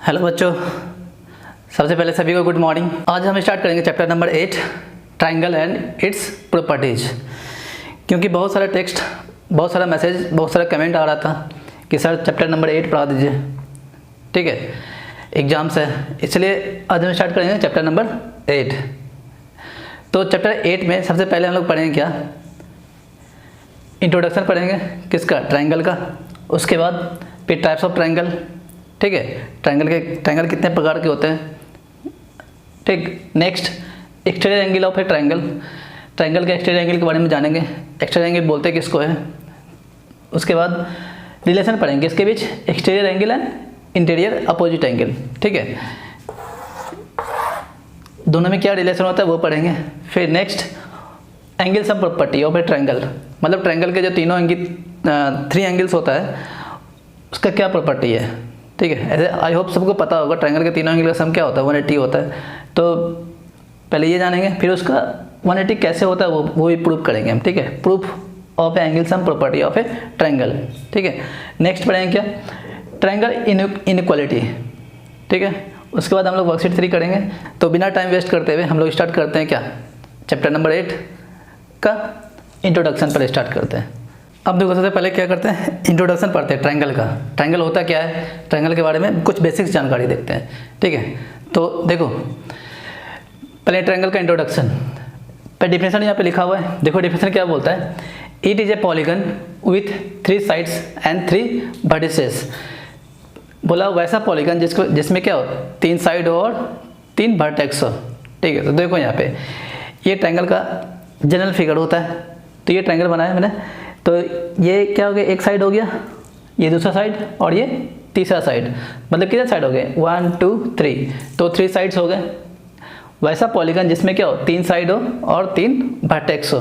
Hello बच्चों, सबसे पहले सभी को गुड मॉर्निंग। आज हम स्टार्ट करेंगे chapter number 8 triangle and its properties. क्योंकि बहुत सारा टेक्स्ट, बहुत सारा मैसेज, बहुत सारा कमेंट आ रहा था कि सर चैप्टर नंबर 8 पढ़ा दीजिए, ठीक है, एग्जाम्स है, इसलिए आज हम स्टार्ट करेंगे चैप्टर नंबर 8। तो चैप्टर 8 में सबसे पहले हम लोग पढ़ेंगे क्या, इंट्रोडक्शन पढ़ेंगे किसका, ट्राइंगल का। उसके बाद फिर टाइप्स ऑफ ट्राइंगल, ठीक है, ट्राइंगल कितने प्रकार के होते हैं, ठीक। Next exterior angle of A triangle, triangle के एक्सटीरियर एंगल के बारे में जानेंगे, एक्सटीरियर एंगल बोलते किसको है। उसके बाद रिलेशन पढ़ेंगे इसके बीच, exterior angle and interior opposite angle, ठीक है, दोनों में क्या रिलेशन होता है वो पढ़ेंगे। फिर next angle sum property of A triangle, मतलब ट्राइंगल के जो तीनों एंगल 3 एंगल्स होता है उसका क्या प्रॉपर्टी है, ठीक है। ऐसे आई होप सबको पता होगा ट्राइंगल के तीनों एंगल का सम क्या होता है, 180 होता है। तो पहले ये जानेंगे, फिर उसका 180 कैसे होता है वो भी प्रूफ करेंगे हम, ठीक है, proof of angle sum property of A triangle, ठीक है। नेक्स्ट पढ़ेंगे क्या, ट्राइंगल इनइक्वालिटी, ठीक है। उसके बाद हम लोग वर्कशीट 3 करेंगे। तो बिना टाइम वेस्ट करते हुए हम लोग स्टार्ट करते हैं क्या, चैप्टर नंबर 8 का इंट्रोडक्शन पर स्टार्ट करते हैं। अब देखो सबसे पहले क्या करते हैं, इंट्रोडक्शन पढ़ते हैं ट्राइंगल का। ट्राइंगल होता क्या है, ट्राइंगल के बारे में कुछ बेसिक्स जानकारी देखते हैं, ठीक है। तो देखो पहले ट्राइंगल का इंट्रोडक्शन, पर डिफिनेशन यहाँ पे लिखा हुआ है। देखो डिफिनेशन क्या बोलता है, it is a polygon with 3 sides and 3 vertices. बोला वैसा पॉलीगन जिसमें क्या हो, 3 साइड हो और 3 वर्टेक्स हो, ठीक है। तो देखो यहाँ पे ये ट्राइंगल का जनरल फिगर होता है। तो ये ट्राइंगल बनाया मैंने, तो ये क्या हो गया, एक साइड हो गया, ये दूसरा साइड और ये तीसरा साइड, मतलब कितने साइड हो गए, 1 2 3, तो 3 साइड्स हो गए। वैसा पॉलीगन जिसमें क्या हो, 3 साइड हो और 3 वर्टेक्स हो।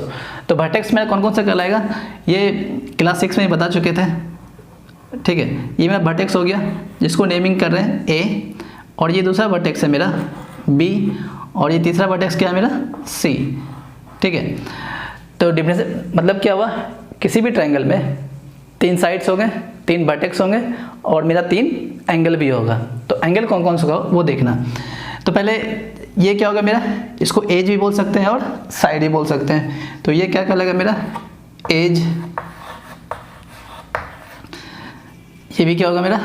तो वर्टेक्स में कौन कौन सा कहलाएगा, ये क्लास 6 में बता चुके थे, ठीक है। ये मेरा वर्टेक्स हो गया जिसको नेमिंग कर रहे हैं ए, और ये दूसरा वर्टेक्स है मेरा बी, और ये तीसरा वर्टेक्स क्या है मेरा सी, ठीक है। तो डिफरेंस मतलब क्या हुआ, किसी भी ट्राइंगल में 3 साइड्स हो गए, 3 वर्टेक्स होंगे और मेरा 3 एंगल भी होगा। तो एंगल कौन कौन सा होगा वो देखना। तो पहले ये क्या होगा मेरा, इसको एज भी बोल सकते हैं और साइड भी बोल सकते हैं। तो ये क्या कहलाएगा मेरा एज, ये भी क्या होगा मेरा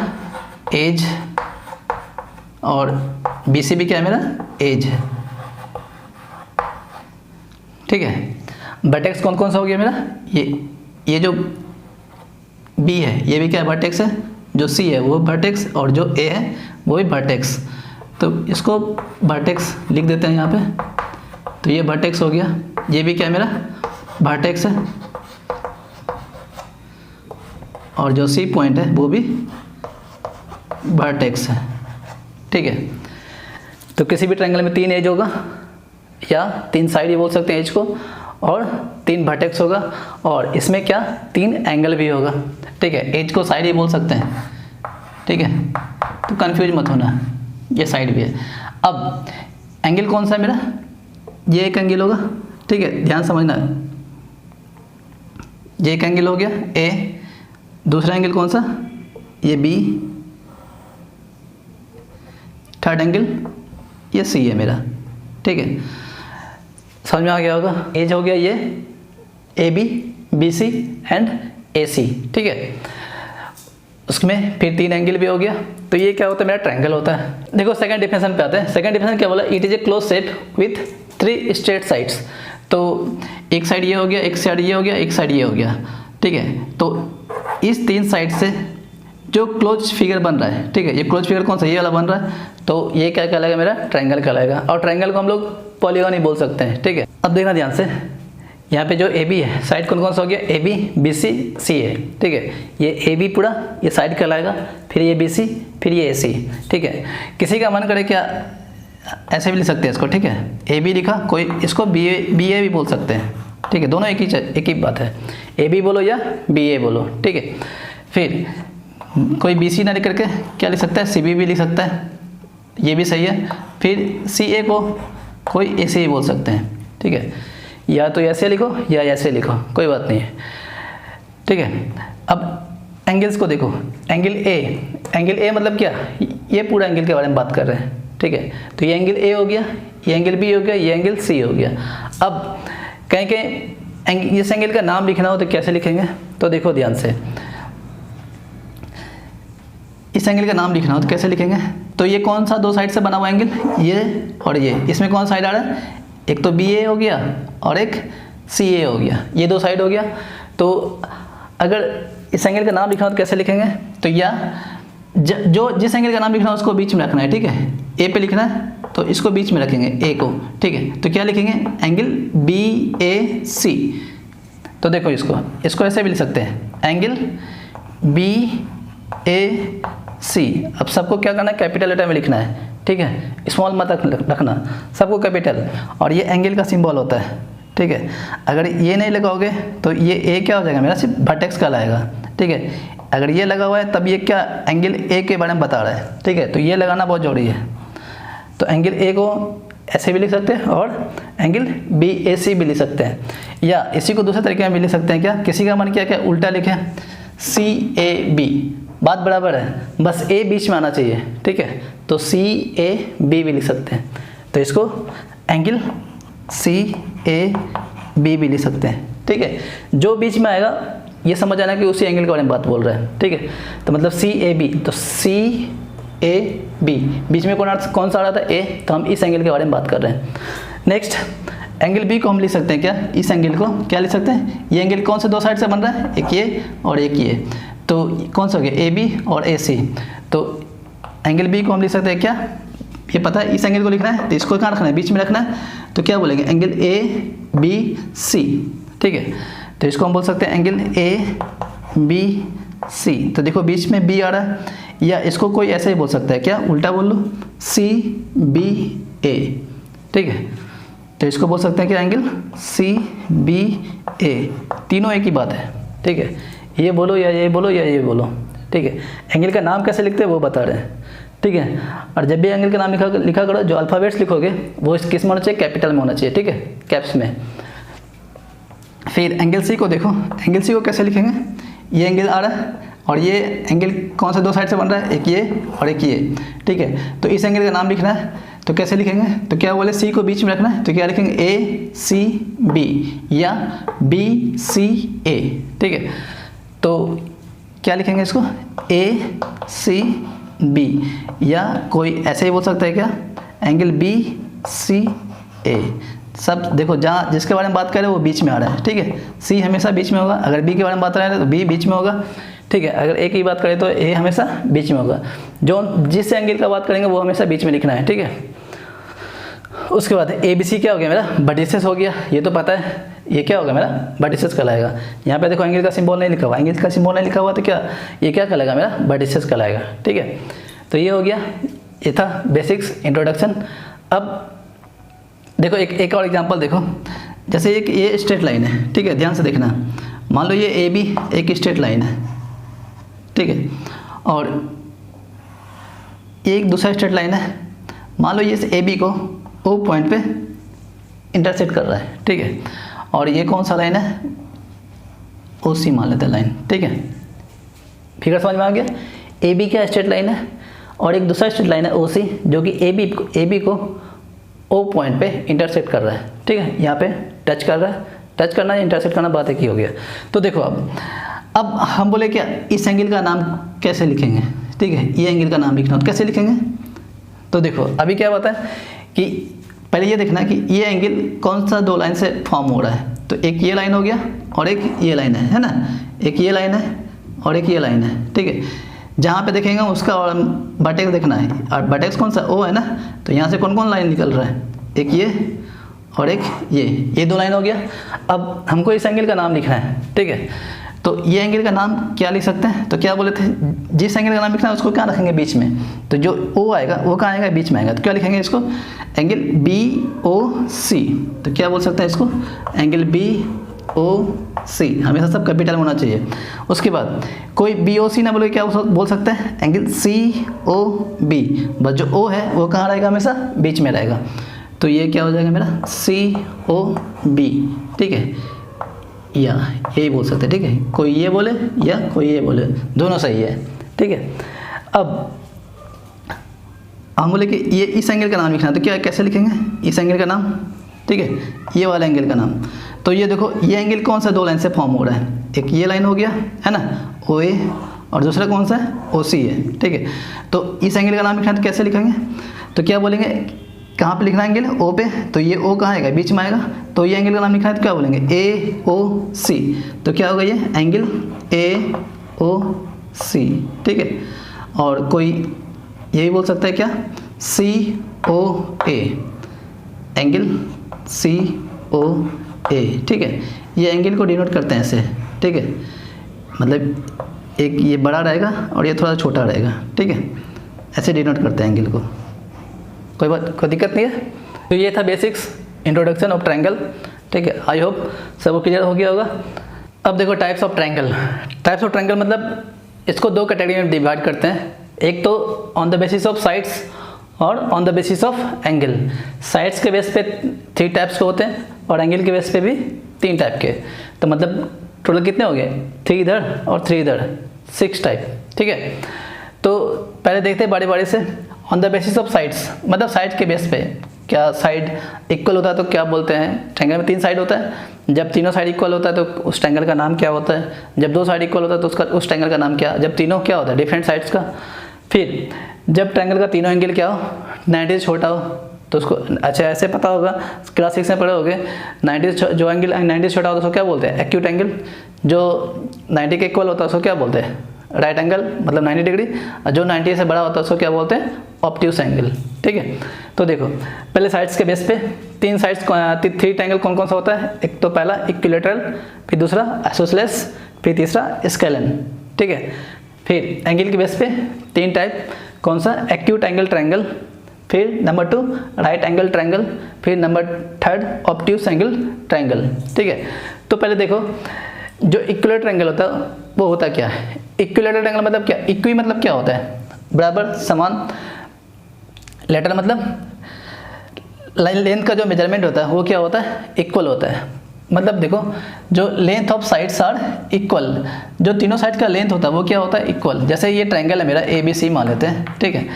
एज, और BC भी क्या है मेरा एज, ठीक है। वर्टेक्स कौन कौन सा हो गया मेरा, ये जो B है ये भी क्या वर्टेक्स है, जो C है वो वर्टेक्स, और जो A है वो भी वर्टेक्स। तो इसको वर्टेक्स लिख देते हैं यहाँ पे। तो ये वर्टेक्स हो गया, ये भी क्या है मेरा वर्टेक्स है, और जो C पॉइंट है वो भी वर्टेक्स है, ठीक है। तो किसी भी ट्रायंगल में 3 एज होगा, या 3 साइड ही बोल सकते हैं एज को, और 3 वर्टेक्स होगा, और इसमें क्या 3 एंगल भी होगा, ठीक है। एज को साइड ही बोल सकते हैं, ठीक है, तो कंफ्यूज मत होना, ये साइड भी है। अब एंगल कौन सा है मेरा, ये एक एंगल होगा, ठीक है, ध्यान समझना, ये एक एंगल हो गया ए, दूसरा एंगल कौन सा, ये बी, थर्ड एंगल ये सी है मेरा, ठीक है। समझ में आ गया होगा, एज हो गया ये AB BC एंड AC, ठीक है। उसमें फिर 3 एंगल भी हो गया। तो ये क्या होता है मेरा ट्रायंगल होता है। देखो सेकंड डिफिनेशन पे आते हैं। सेकंड डिफिनेशन क्या बोला, it is a close shape with 3 straight sides. तो एक साइड ये हो गया, एक साइड ये हो गया, एक साइड ये हो गया, ठीक है। तो इस 3 साइड से जो क्लोज फिगर बन रहा है, ठीक है, ये क्लोज फिगर कौन सा, ये वाला बन रहा है, तो ये क्या कहलाएगा मेरा ट्रायंगल कहलाएगा। और ट्रायंगल को हम लोग पॉलीगन ही बोल सकते हैं, ठीक है। अब देखना ध्यान से, यहाँ पे जो AB है, साइड कौन कौन सा हो गया, AB BC C है, ठीक है। ये AB पूरा ये साइड कहलाएगा, फिर ये BC, फिर ये AC, ठीक है। किसी का मन करे क्या ऐसे भी लिख सकते हैं इसको, ठीक है, AB लिखा, कोई इसको BA भी बोल सकते हैं, ठीक है, दोनों एक ही बात है, AB बोलो या BA बोलो, ठीक है। फिर कोई BC ना लिख करके क्या लिख सकता है, CB भी लिख सकता है, ये भी सही है। फिर CA को कोई ऐसे ही बोल सकते हैं, ठीक है, या तो ऐसे लिखो या ऐसे लिखो, कोई बात नहीं है, ठीक है। अब एंगल्स को देखो, एंगल ए मतलब क्या, ये पूरा एंगल के बारे में बात कर रहे हैं, ठीक है। तो ये एंगल ए हो गया, ये एंगल बी हो गया, ये एंगल सी हो गया। अब कहीं कहीं इस एंगल का नाम लिखना हो तो कैसे लिखेंगे, तो देखो ध्यान से, इस एंगल का नाम लिखना हो तो कैसे लिखेंगे, तो ये कौन सा दो साइड से बना हुआ एंगल, ये और ये, इसमें कौन साइड आ रहा है, एक तो बी ए हो गया और एक सी ए हो गया, ये दो साइड हो गया। तो अगर इस एंगल का नाम लिखना हो तो कैसे लिखेंगे, तो या जो जिस एंगल का नाम लिखना है उसको बीच में रखना है, ठीक है। ए पे लिखना है तो इसको बीच में रखेंगे, ए को, ठीक है। तो क्या लिखेंगे, एंगल बी ए सी। तो देखो इसको ऐसे भी लिख सकते हैं, एंगल बी ए सी। अब सबको क्या करना है, कैपिटल लेटर में लिखना है, ठीक है, स्मॉल मत रखना, सबको कैपिटल। और ये एंगल का सिंबल होता है, ठीक है। अगर ये नहीं लगाओगे तो ये ए क्या हो जाएगा मेरा, सिर्फ वर्टेक्स कहलाएगा, ठीक है। अगर ये लगा हुआ है तब ये क्या, एंगल ए के बारे में बता रहा है, ठीक है। तो ये लगाना बहुत जरूरी है। तो एंगल ए को ऐसे भी लिख सकते हैं और एंगल बी ए सी भी लिख सकते हैं, या इसी को दूसरे तरीके में भी लिख सकते हैं। क्या किसी का मन किया क्या उल्टा लिखें, सी ए बी, बात बराबर है, बस ए बीच में आना चाहिए, ठीक है। तो सी ए बी भी लिख सकते हैं। तो इसको एंगल सी ए बी भी लिख सकते हैं, ठीक है। जो बीच में आएगा ये समझ आना कि उसी एंगल के बारे में बात बोल रहा है, ठीक है। तो मतलब सी ए बी, तो सी ए बी, बीच में कौन सा आ रहा था, ए, तो हम इस एंगल के बारे में बात कर रहे हैं। नेक्स्ट एंगल बी को हम लिख सकते हैं क्या, इस एंगल को क्या लिख सकते हैं, ये एंगल कौन से दो साइड से बन रहा है, एक ये और एक ये, तो कौन सा हो गया, ए बी और ए सी। तो एंगल बी को हम लिख सकते हैं क्या, ये पता है इस एंगल को लिखना है तो इसको कहाँ रखना है, बीच में रखना है। तो क्या बोलेंगे, एंगल ए बी सी, ठीक है। तो इसको हम बोल सकते हैं एंगल ए बी सी। तो देखो बीच में बी आ रहा है, या इसको कोई ऐसे ही बोल सकता है क्या, उल्टा बोल लो, सी बी ए, ठीक है। तो इसको बोल सकते हैं क्या, एंगल सी बी ए, तीनों एक ही बात है, ठीक है। ये बोलो या ये बोलो या ये बोलो, ठीक है। एंगल का नाम कैसे लिखते हैं वो बता रहे हैं, ठीक है। और जब भी एंगल का नाम लिखा करो, जो अल्फ़ाबेट्स लिखोगे वो किस में होना चाहिए, कैपिटल में होना चाहिए, ठीक है, कैप्स में। फिर एंगल सी को देखो, एंगल सी को कैसे लिखेंगे, ये एंगल आ रहा है और ये एंगल कौन से दो साइड से बन रहा है, एक ये और एक ये, ठीक है। तो इस एंगल का नाम लिखना है तो कैसे लिखेंगे, तो क्या बोले, सी को बीच में रखना है, तो क्या लिखेंगे, ए सी बी या बी सी ए, ठीक है। तो क्या लिखेंगे इसको, ए सी बी, या कोई ऐसे ही बोल सकता है क्या, एंगल बी सी ए। सब देखो जहाँ जिसके बारे में बात करें वो बीच में आ रहा है, ठीक है। सी हमेशा बीच में होगा, अगर बी के बारे में बात कर रहे हैं तो बी बीच में होगा, ठीक है। अगर ए की बात करें तो ए हमेशा बीच में होगा, जो जिस एंगल का बात करेंगे वो हमेशा बीच में लिखना है, ठीक है। उसके बाद ए बी सी क्या हो गया मेरा, वर्टिसेस हो गया, ये तो पता है, ये क्या होगा मेरा, वर्टिसेस कहलाएगा। यहाँ पे देखो एंगल का सिंबल नहीं लिखा हुआ, एंगल का सिंबल नहीं लिखा हुआ तो क्या, ये क्या कहलाएगा मेरा, वर्टिसेस कहलाएगा, ठीक है। तो ये हो गया, ये था बेसिक्स इंट्रोडक्शन। अब देखो एक और एग्जांपल देखो, जैसे एक ये स्ट्रेट लाइन है, ठीक है, ध्यान से देखना। मान लो ये ए बी एक स्ट्रेट लाइन है, ठीक है, और ये एक दूसरा स्ट्रेट लाइन है। मान लो ये इस ए बी को ओ पॉइंट पे इंटरसेक्ट कर रहा है, ठीक है, और ये कौन सा लाइन है, ओ सी मान लेते हैं लाइन, ठीक है। फिगर समझ में आ गया, ए बी क्या स्ट्रेट लाइन है और एक दूसरा स्ट्रेट लाइन है ओ सी, जो कि ए बी को ओ पॉइंट पे इंटरसेक्ट कर रहा है, ठीक है। यहाँ पे टच कर रहा है, टच करना या इंटरसेक्ट करना बात एक ही हो गया। तो देखो अब हम बोले क्या, इस एंगल का नाम कैसे लिखेंगे, ठीक है, ये एंगल का नाम लिखना हो तो कैसे लिखेंगे। तो देखो अभी क्या बात है कि पहले ये देखना कि ये एंगल कौन सा दो लाइन से फॉर्म हो रहा है। तो एक ये लाइन हो गया और एक ये लाइन है ना, एक ये लाइन है और एक ये लाइन है, ठीक है। जहाँ पे देखेंगे उसका और वर्टेक्स देखना है, और वर्टेक्स कौन सा, ओ है ना। तो यहाँ से कौन कौन लाइन निकल रहा है, एक ये और एक ये दो लाइन हो गया। अब हमको इस एंगल का नाम लिखना है, ठीक है। तो ये एंगल का नाम क्या लिख सकते हैं, तो क्या बोले थे, जिस एंगल का नाम लिखना है उसको क्या रखेंगे, बीच में। तो जो ओ आएगा वो कहाँ आएगा, बीच में आएगा। तो क्या लिखेंगे इसको, एंगल बी ओ सी। तो क्या बोल सकते हैं इसको, एंगल बी ओ सी, हमेशा सब कैपिटल में होना चाहिए। उसके बाद कोई बी ओ सी ना बोले, क्या बोल सकते हैं, एंगल सी ओ बी, बस जो ओ है वो कहाँ रहेगा, हमेशा बीच में रहेगा। तो ये क्या हो जाएगा मेरा, सी ओ बी, ठीक है, या यही बोल सकते हैं, ठीक है। कोई ये बोले या कोई ये बोले, दोनों सही है, ठीक है। अब हम बोले कि ये इस एंगल का नाम लिखना है, तो क्या कैसे लिखेंगे इस एंगल का नाम, ठीक है, ये वाला एंगल का नाम। तो ये देखो ये एंगल कौन सा 2 लाइन से फॉर्म हो रहा है, एक ये लाइन हो गया है ना ओ ए, और दूसरा कौन सा है ओ सी है, ठीक है। तो इस एंगल का नाम लिखना है तो कैसे लिखेंगे, तो क्या बोलेंगे कहाँ पे लिखना है एंगल ओ पे, तो ये ओ कहाँ आएगा बीच में आएगा, तो ये एंगल का नाम लिखना है तो क्या बोलेंगे ए ओ सी, तो क्या होगा ये एंगल ए ओ सी, ठीक है। और कोई यही बोल सकता है क्या सी ओ ए, एंगल सी ओ ए, ठीक है। ये एंगल को डिनोट करते हैं ऐसे, ठीक है, मतलब एक ये बड़ा रहेगा और ये थोड़ा छोटा रहेगा, ठीक है, ऐसे डिनोट करते हैं एंगल को। कोई दिक्कत नहीं है। तो ये था बेसिक्स इंट्रोडक्शन ऑफ ट्रायंगल, ठीक है। आई होप सबको क्लियर हो गया होगा। अब देखो types of triangle. Types of triangle मतलब इसको 2 कैटेगरी में डिवाइड करते हैं, एक तो on the basis of sides और on the basis of angle. Sides के बेस पे 3 टाइप्स के होते हैं और एंगल के बेस पे भी 3 टाइप के। तो मतलब टोटल कितने हो गए 3 इधर और 3 इधर, 6 टाइप, ठीक है। तो पहले देखते हैं बारी बारी से। On the basis of sides मतलब साइड के बेस पे, क्या साइड इक्वल होता है तो क्या बोलते हैं, ट्रायंगल में 3 साइड होता है, जब तीनों साइड इक्वल होता है तो उस ट्रायंगल का नाम क्या होता है, जब 2 साइड इक्वल होता है तो उस ट्रायंगल का नाम क्या, जब तीनों क्या होता है डिफरेंट साइड्स का। फिर जब ट्रायंगल का तीनों एंगल क्या हो 90 से छोटा हो तो उसको, अच्छा ऐसे पता होगा क्लास 6 में पढ़े होगे, 90 जो एंगल 90 से छोटा होता है उसको क्या बोलते हैं एक्यूट एंगल, जो 90 के इक्वल होता है उसको क्या बोलते हैं राइट एंगल मतलब 90 डिग्री, और जो 90 से बड़ा होता है उसको क्या बोलते हैं ऑब्ट्यूस एंगल, ठीक है। तो देखो पहले साइड्स के बेस पे 3 साइड्स 3 ट्रायंगल कौन कौन सा होता है, एक तो पहला इक्विलैटरल, फिर दूसरा आइसोसेलेस, फिर तीसरा स्केलन, ठीक है। फिर एंगल के बेस पे 3 टाइप, कौन सा एक्यूट एंगल ट्रायंगल, फिर नंबर 2 राइट एंगल ट्रायंगल, फिर नंबर 3 ऑब्ट्यूस एंगल ट्रायंगल, ठीक है। तो पहले देखो जो इक्विलैटरल ट्रायंगल होता है वो होता क्या है, इक्विलैटरल ट्रायंगल मतलब क्या, इक्वी मतलब क्या होता है बराबर समान, लेटर मतलब लेंथ का जो मेजरमेंट होता है वो क्या होता है इक्वल होता है। मतलब देखो जो length of sides are equal, जो तीनों साइड का लेंथ होता है वो क्या होता है इक्वल। जैसे ये ट्रायंगल है मेरा ए बी सी मान लेते हैं, ठीक है।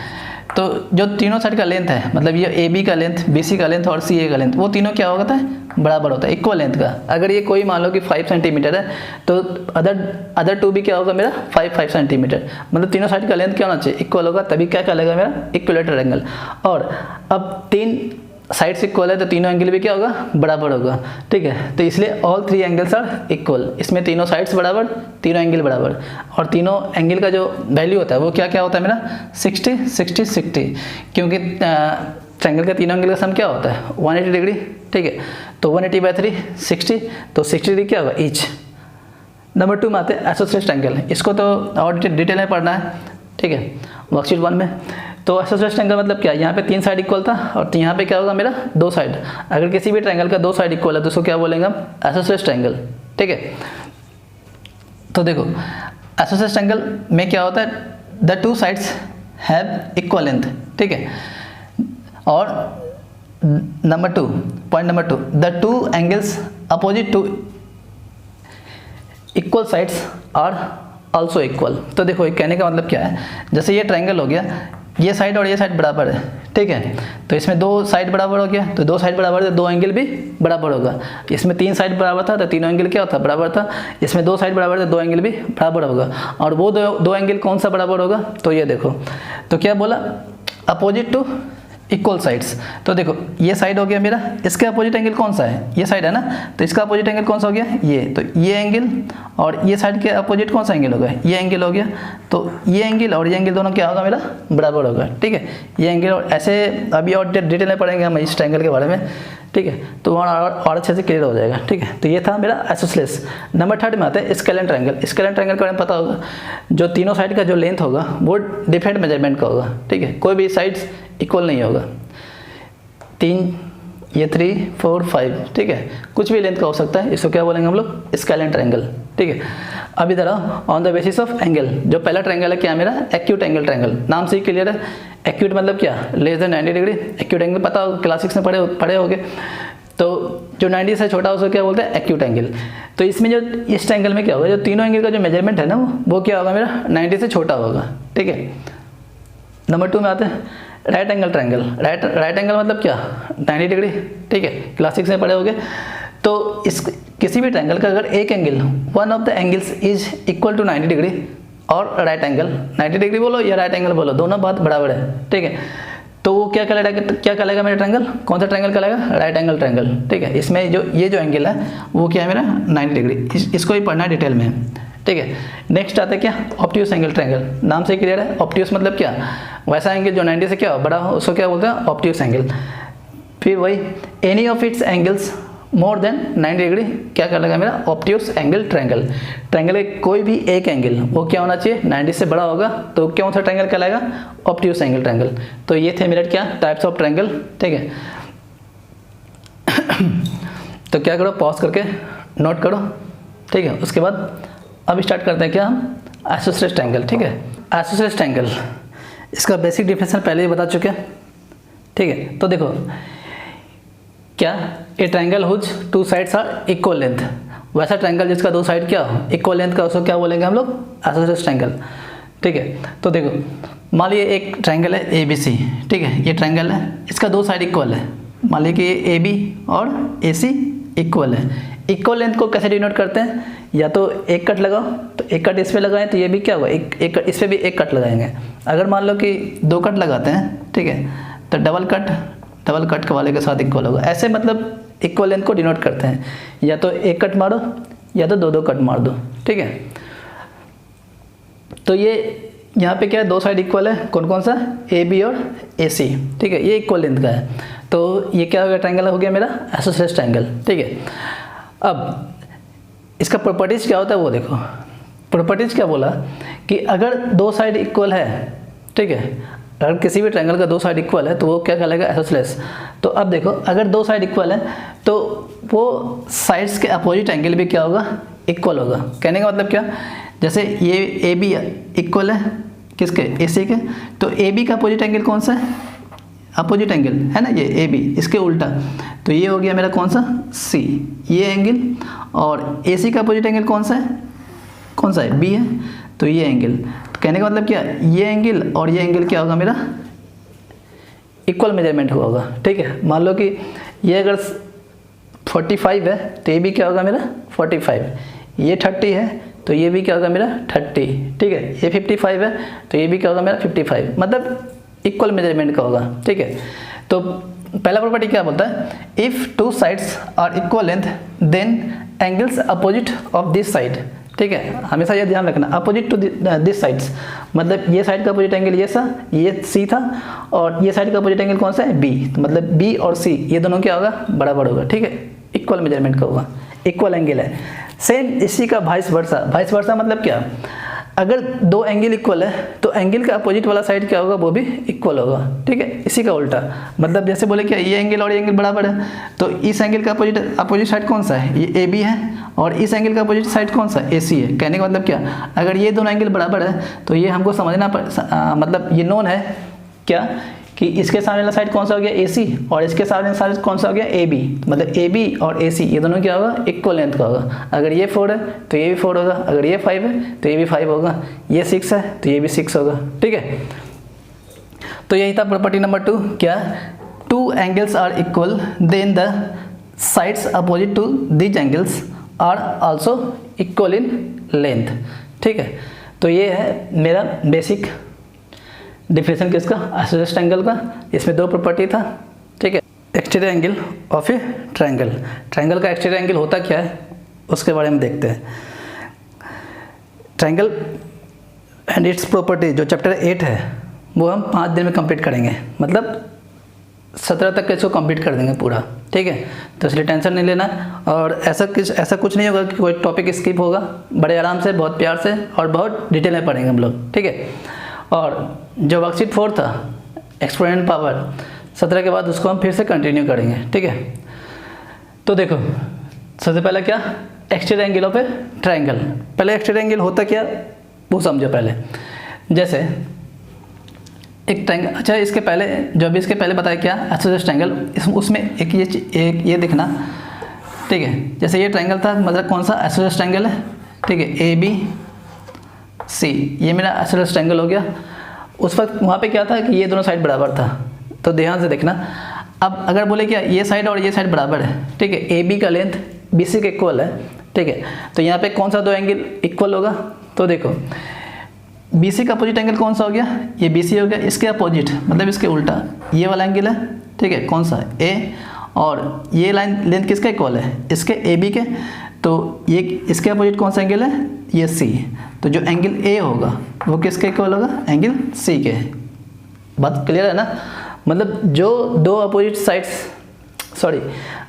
तो जो तीनों साइड का लेंथ है मतलब ये ए बी का लेंथ, बी सी का लेंथ और सी ए का लेंथ, वो तीनों क्या होता है बराबर होता है इक्वल लेंथ का। अगर ये कोई मान लो कि 5 सेंटीमीटर है तो अदर 2 भी क्या होगा मेरा 5 सेंटीमीटर, मतलब तीनों साइड का लेंथ क्या होना चाहिए इक्वल होगा, तभी क्या कहलाएगा मेरा इक्विलैटरल एंगल। और अब 3 साइड्स इक्वल है तो तीनों एंगल भी क्या होगा बराबर होगा, ठीक है। तो इसलिए ऑल 3 एंगल्स आर इक्वल, इसमें तीनों साइड्स बराबर, तीनों एंगल बराबर, और तीनों एंगल का जो वैल्यू होता है वो क्या क्या होता है मेरा 60 60 60, क्योंकि ट्रायंगल के तीनों एंगल का सम क्या होता है 180 डिग्री, ठीक है। तो 180/3 60, तो 60 डिग्री क्या होगा ईच। नंबर 2 में आते हैं आइसोसेलेस ट्रायंगल, इसको तो और डिटेल में पढ़ना है, ठीक है वर्कशीट 1 में। तो आइसोसेलेस ट्रायंगल मतलब क्या, यहाँ पे 3 साइड इक्वल था और यहाँ पे क्या होगा मेरा 2 साइड। अगर किसी भी ट्रायंगल का 2 साइड इक्वल है तो उसको क्या बोलेंगे हम आइसोसेलेस ट्रायंगल, ठीक है। तो देखो आइसोसेलेस ट्रायंगल में क्या होता है the 2 sides have equal length, ठीक है। और number 2 point number 2 the 2 angles opposite to equal sides are also equal. तो देखो कहने का मतलब क्या है, जैसे ये ट्रायंगल हो गया, ये साइड और ये साइड बराबर है, ठीक है। तो इसमें 2 साइड बराबर हो गया, तो 2 साइड बराबर है तो 2 एंगल भी बराबर होगा। इसमें 3 साइड बराबर था तो तीनों एंगल क्या होता बराबर था, इसमें 2 साइड बराबर था 2 एंगल भी बराबर होगा। और वो दो एंगल कौन सा बराबर होगा, तो ये देखो तो क्या बोला अपोजिट टू इक्वल साइड्स। तो देखो ये साइड हो गया मेरा, इसके अपोजिट एंगल कौन सा है ये साइड है ना, तो इसका अपोजिट एंगल कौन सा हो गया ये, तो ये एंगल और ये साइड के अपोजिट कौन सा एंगल होगा ये एंगल हो गया। तो ये एंगल और ये एंगल दोनों क्या होगा मेरा बराबर होगा, ठीक है। ये एंगल और ऐसे अभी और डिटेल में पढ़ेंगे हम इस ट्रायंगल के बारे में, ठीक है। तो और अच्छे से क्लियर हो जाएगा, ठीक है। तो ये था मेरा आइसोसेलेस। नंबर 3 में आता है स्केलन ट्रायंगल। स्केलन ट्रायंगल के बारे में पता होगा, जो तीनों साइड का जो लेंथ होगा वो डिफरेंट मेजरमेंट का होगा, ठीक है। कोई भी साइड्स इक्वल नहीं होगा, 3 ये 3 4 5, ठीक है, कुछ भी लेंथ का हो सकता है, इसको क्या बोलेंगे हम लोग स्केलन ट्रायंगल, ठीक है। अब इधर आओ on the basis of angle. जो पहला ट्रायंगल है क्या मेरा एक्यूट एंगल ट्रायंगल, नाम से ही क्लियर है। एक्यूट मतलब क्या less than 90 degree, acute angle पता होगा क्लास 6 में पढ़े होगे। तो जो 90 से छोटा उसको क्या बोलते हैं एक्यूट एंगल। तो इसमें जो इस ट्रायंगल में क्या होगा, जो तीनों एंगल का जो मेजरमेंट है ना वो क्या होगा मेरा 90 से छोटा होगा, ठीक है। नंबर 2 में आते हैं right angle triangle, right angle मतलब क्या, 90 डिग्री, ठीक है, क्लास 6 में पढ़े होगे। तो इस किसी भी ट्रायंगल का अगर एक angle, one of the angles is equal to 90 degree और राइट एंगल, 90 डिग्री बोलो या राइट एंगल बोलो, दोनों बात बराबर है, ठीक है, तो वो क्या कहलाएगा मेरा ट्रायंगल, कौन सा ट्रायंगल कहलाएगा, राइट एंगल ट्रायंगल, ठीक है। इसमें जो ये जो एंगल है वो क्या है मेरा 90 डिग्री, इसको ही पढ़ना है डिटेल में, ठीक है। नेक्स्ट आता है क्या, ऑब्ट्यूस एंगल ट्रायंगल, नाम से क्लियर है, ऑब्ट्यूस मतलब क्या, वैसा एंगल जो 90 से क्या बड़ा हो उसको क्या बोलते हैं, ऑब्ट्यूस एंगल। फिर वही any of its angles more than 90 degree क्या कहलाएगा मेरा, ऑब्ट्यूस एंगल ट्रायंगल। ट्रायंगल का कोई भी एक एंगल वो क्या होना चाहिए, 90 से बड़ा होगा तो कौन सा ट्रायंगल कहलाएगा, ऑब्ट्यूस एंगल ट्रायंगल। तो ये थे मेरे क्या टाइप्स ऑफ ट्रायंगल, ठीक है। तो क्या करो, पॉज करके नोट करो, ठीक है। उसके बाद अब स्टार्ट करते हैं क्या हम, आइसोसेलेस ट्रायंगल, ठीक है। आइसोसेलेस ट्रायंगल इसका बेसिक डिफिनेशन पहले ही बता चुके हैं, ठीक है। तो देखो क्या, a triangle whose two sides are equal length, वैसा ट्रायंगल जिसका दो साइड क्या हो इक्वल लेंथ का, उसको क्या बोलेंगे हम लोग, आइसोसेलेस ट्रायंगल, ठीक है। तो देखो मान लीजिए एक ट्रायंगल है ए बी सी, ठीक है, ये ट्रायंगल है, इसका दो साइड इक्वल है, मान लीजिए कि ए बी और ए सी इक्वल है। इक्वल लेंथ को कैसे डिनोट करते हैं, या तो एक कट लगाओ, तो एक कट इस पे लगाएं तो ये भी क्या होगा, एक इस पे भी एक कट लगाएंगे। अगर मान लो कि दो कट लगाते हैं, ठीक है, तो डबल कट वाले के साथ इक्वल होगा। ऐसे मतलब इक्वल लेंथ को डिनोट करते हैं, या तो एक कट मारो या तो दो कट मार दो, ठीक है। तो ये यहाँ पे क्या है, दो साइड इक्वल है, कौन कौन सा, ए बी और ए सी, ठीक है, ये इक्वल लेंथ का है। तो ये क्या हो गया, ट्रायंगल हो गया मेरा आइसोसेलेस ट्रायंगल, ठीक है। अब इसका प्रॉपर्टीज क्या होता है वो देखो, प्रॉपर्टीज क्या बोला कि अगर दो साइड इक्वल है, ठीक है, अगर किसी भी ट्रायंगल का दो साइड इक्वल है तो वो क्या कहलाएगा, आइसोसेलेस। तो अब देखो अगर दो साइड इक्वल है तो वो साइड्स के अपोजिट एंगल भी क्या होगा, इक्वल होगा। कहने का मतलब क्या, जैसे ये ए बी इक्वल है किसके, ए सी के, तो ए बी का अपोजिट एंगल कौन सा है, अपोजिट एंगल है ना ये ए बी, इसके उल्टा, तो ये हो गया मेरा कौन सा, सी, ये एंगल, और ए सी का अपोजिट एंगल कौन सा है, बी है, तो ये एंगल। तो कहने का मतलब क्या, ये एंगल और ये एंगल क्या होगा मेरा, इक्वल मेजरमेंट होगा, ठीक है। मान लो कि ये अगर 45 है तो ये भी क्या होगा मेरा 45, ये 30 है तो ये भी क्या होगा मेरा 30, ठीक है, ये 55 है तो ये भी क्या होगा मेरा 55, मतलब इक्वल मेजरमेंट का होगा, ठीक है। तो पहला प्रॉपर्टी क्या बोलता है, if two sides are equal length then angles opposite of this side, ठीक है, हमेशा ये ध्यान रखना, अपोजिट टू दिस साइड्स, मतलब ये साइड का अपोजिट एंगल ये सी था, और ये साइड का अपोजिट एंगल कौन सा है, बी, तो मतलब बी और सी ये दोनों क्या होगा, बराबर होगा, ठीक है, इक्वल मेजरमेंट का होगा, इक्वल एंगल है। सेम इसी का वाइस वर्सा मतलब क्या, अगर दो एंगल इक्वल है तो एंगल का अपोजिट वाला साइड क्या होगा, वो भी इक्वल होगा, ठीक है। इसी का उल्टा, मतलब जैसे बोले क्या, ये एंगल और ये एंगल बराबर है, तो इस एंगल का अपोजिट साइड कौन सा है, ये ए बी है, और इस एंगल का अपोजिट साइड कौन सा, ए सी है। कहने का मतलब क्या, अगर ये दोनों एंगल बराबर है तो ये हमको समझना मतलब ये नोन है क्या, कि इसके सामने वाला साइड कौन सा हो गया, ए सी, और इसके सामने साइड कौन सा हो गया, ए बी, मतलब ए बी और ए सी ये दोनों क्या होगा, इक्वल लेंथ का होगा। अगर ये 4 है तो ये भी 4 होगा, अगर ये 5 है तो ये भी 5 होगा, ये 6 है तो ये भी 6 होगा, ठीक है। तो यही था प्रॉपर्टी नंबर 2, क्या, two angles are equal then the sides opposite to this angles are also equal in length, ठीक है। तो ये है मेरा बेसिक डिफिनेशन किसका, आइसोसेलेस ट्रायंगल का। इसमें दो प्रॉपर्टी था, ठीक है। Exterior angle of a triangle, triangle का एक्सटीरियर एंगल होता क्या है उसके बारे में देखते हैं। ट्रायंगल एंड इट्स प्रॉपर्टी जो चैप्टर 8 है वो हम 5 दिन में कंप्लीट करेंगे, मतलब 17 तक इसको कंप्लीट कर देंगे पूरा, ठीक है। तो इसलिए टेंशन नहीं लेना, और ऐसा कुछ नहीं होगा कि कोई टॉपिक स्किप होगा, बड़े आराम से बहुत प्यार से और बहुत डिटेल में पढ़ेंगे हम लोग, ठीक है। और जो वर्कशीट 4 था एक्सपोनेंट पावर 17 के बाद उसको हम फिर से कंटिन्यू करेंगे, ठीक है। तो देखो सबसे पहले क्या, exterior angle of a triangle. पहले एक्सटीरियर एंगल होता क्या वो समझो पहले। जैसे एक ट्रायंगल, अच्छा इसके पहले जो भी इसके पहले बताया क्या, आइसोसेलेस ट्रायंगल, उसमें एक ये दिखना, ठीक है। जैसे ये ट्रायंगल था, मतलब कौन सा, आइसोसेलेस ट्रायंगल है, ठीक है, ए बी सी, ये मेरा आइसोसेलेस ट्रायंगल हो गया। उस वक्त वहाँ पे क्या था कि ये दोनों साइड बराबर था, तो ध्यान से देखना। अब अगर बोले क्या ये साइड और ये साइड बराबर है, ठीक है, ए बी का लेंथ बी सी के इक्वल है, ठीक है, तो यहाँ पे कौन सा दो एंगल इक्वल होगा? तो देखो बी सी का अपोजिट एंगल कौन सा हो गया? ये बी सी हो गया, इसके अपोजिट मतलब इसके उल्टा ये वाला एंगल है, ठीक है, कौन सा? ए, और ये लाइन लेंथ किसका इक्वल है? इसके ए बी के, तो ये इसके अपोजिट कौन सा एंगल है? ये सी, तो जो एंगल ए होगा वो किसके इक्वल होगा? एंगल सी के। बात क्लियर है ना? मतलब जो दो अपोजिट साइड्स, सॉरी,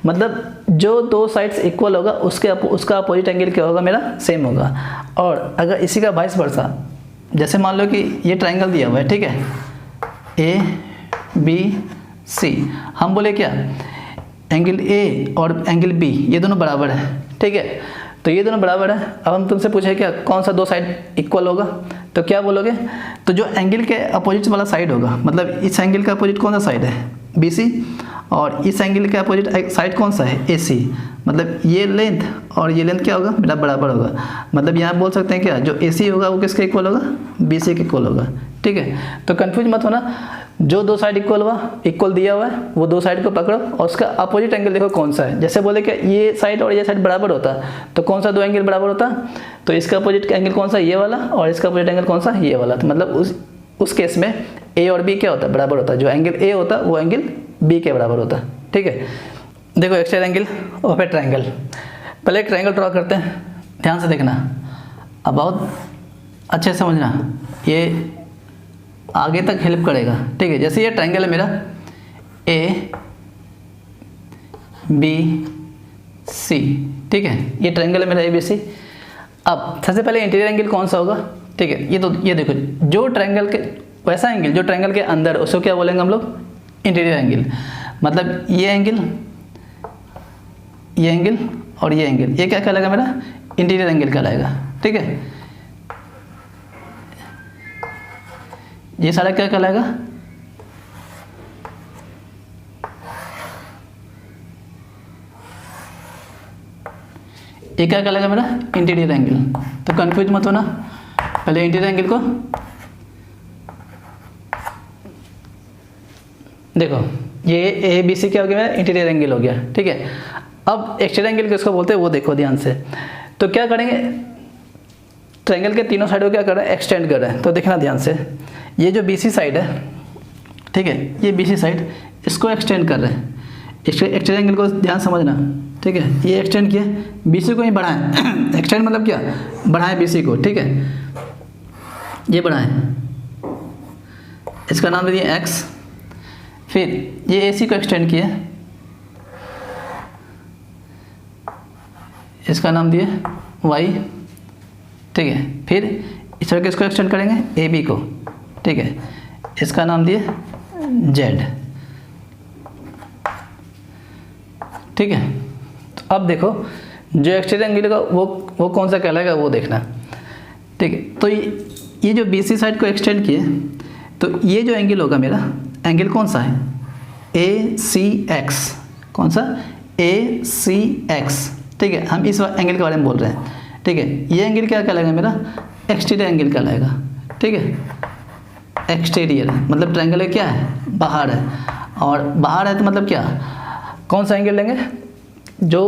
मतलब जो दो साइड्स इक्वल होगा उसका अपोजिट एंगल क्या होगा? मेरा सेम होगा। और अगर इसी का वाइस वर्सा, जैसे मान लो कि ये ट्रायंगल दिया हुआ है, ठीक है, ए बी सी, हम बोले क्या एंगल ए और एंगल बी ये दोनों बराबर है, ठीक है, तो ये दोनों बराबर है। अब हम तुमसे पूछे क्या कौन सा दो साइड इक्वल होगा, तो क्या बोलोगे? तो जो एंगल के अपोजिट वाला साइड होगा, मतलब इस एंगल का अपोजिट कौन सा साइड है? बी सी, और इस एंगल के अपोजिट साइड कौन सा है? ए सी, मतलब ये लेंथ और ये लेंथ क्या होगा? मेरा बराबर होगा। मतलब यहाँ बोल सकते हैं क्या जो ए सी होगा वो किसके इक्वल होगा? बी सी के इक्वल होगा, ठीक है। तो कंफ्यूज मत होना, जो दो साइड इक्वल दिया हुआ है वो दो साइड को पकड़ो और उसका अपोजिट एंगल देखो कौन सा है। जैसे बोले कि ये साइड और ये साइड बराबर होता तो कौन सा दो एंगल बराबर होता? तो इसका अपोजिट एंगल कौन सा? ये वाला, और इसका अपोजिट एंगल कौन सा? ये वाला। तो मतलब उस केस में ए और बी क्या होता है? बराबर होता है। जो एंगल ए होता वो एंगल बी के बराबर होता है, ठीक है। देखो एक्स्ट्रा एंगल और फिर ट्रायंगल। पहले एक ट्रायंगल ड्रॉ करते हैं, ध्यान से देखना, अब बहुत अच्छे से समझना, ये आगे तक हेल्प करेगा, ठीक है। जैसे ये ट्रायंगल है मेरा ए बी सी, ठीक है, ये ट्रायंगल है मेरा ए बी सी। अब सबसे पहले इंटीरियर एंगल कौन सा होगा? ठीक है, ये देखो जो ट्रायंगल के वैसा एंगल जो ट्रायंगल के अंदर, उसको क्या बोलेंगे हम लोग? Interior angle. मतलब ये एंगल और ये एंगल, ये क्या कहलाएगा? मेरा इंटीरियर एंगल कहलाएगा, ठीक है। ये सारा क्या कहलाएगा? ये क्या कहलाएगा? मेरा इंटीरियर एंगल। तो कंफ्यूज मत होना, पहले इंटीरियर एंगल को देखो, ये ए बी सी क्या हो गया? मेरा इंटीरियर एंगल हो गया, ठीक है। अब एक्सटीरियर एंगल किसको बोलते हैं वो देखो ध्यान से। तो क्या करेंगे, ट्रायंगल के तीनों साइड को क्या कर रहे हैं? एक्सटेंड कर रहे हैं। तो देखना ध्यान से, ये जो बी सी साइड है, ठीक है, ये बी सी साइड इसको एक्सटेंड कर रहे हैं। एक्सटीरियर एंगल को ध्यान समझना, ठीक है। ये एक्सटेंड किया, बी सी को ही बढ़ाएं एक्सटेंड मतलब क्या? बढ़ाएं बी सी को, ठीक है, ये बढ़ाएं, इसका नाम दे दिया एक्स। फिर ये ए सी को एक्सटेंड किया, इसका नाम दिए वाई, ठीक है। फिर इस तरह के इसको एक्सटेंड करेंगे ए बी को, ठीक है, इसका नाम दिए जेड, ठीक है। तो अब देखो जो एक्सटीरियर एंगल का वो कौन सा कहलाएगा वो देखना, ठीक है। तो ये जो बी सी साइड को एक्सटेंड किए, तो ये जो एंगल होगा मेरा, एंगल कौन सा है? ए सी एक्स, कौन सा? ए सी एक्स, ठीक है। हम इस एंगल के बारे में बोल रहे हैं, ठीक है। ये एंगल क्या कहलाएगा? मेरा एक्सटीरियर एंगल कहलाएगा, ठीक है। एक्सटीरियर मतलब ट्रायंगल क्या है? बाहर है, और बाहर है तो मतलब क्या, कौन सा एंगल लेंगे? जो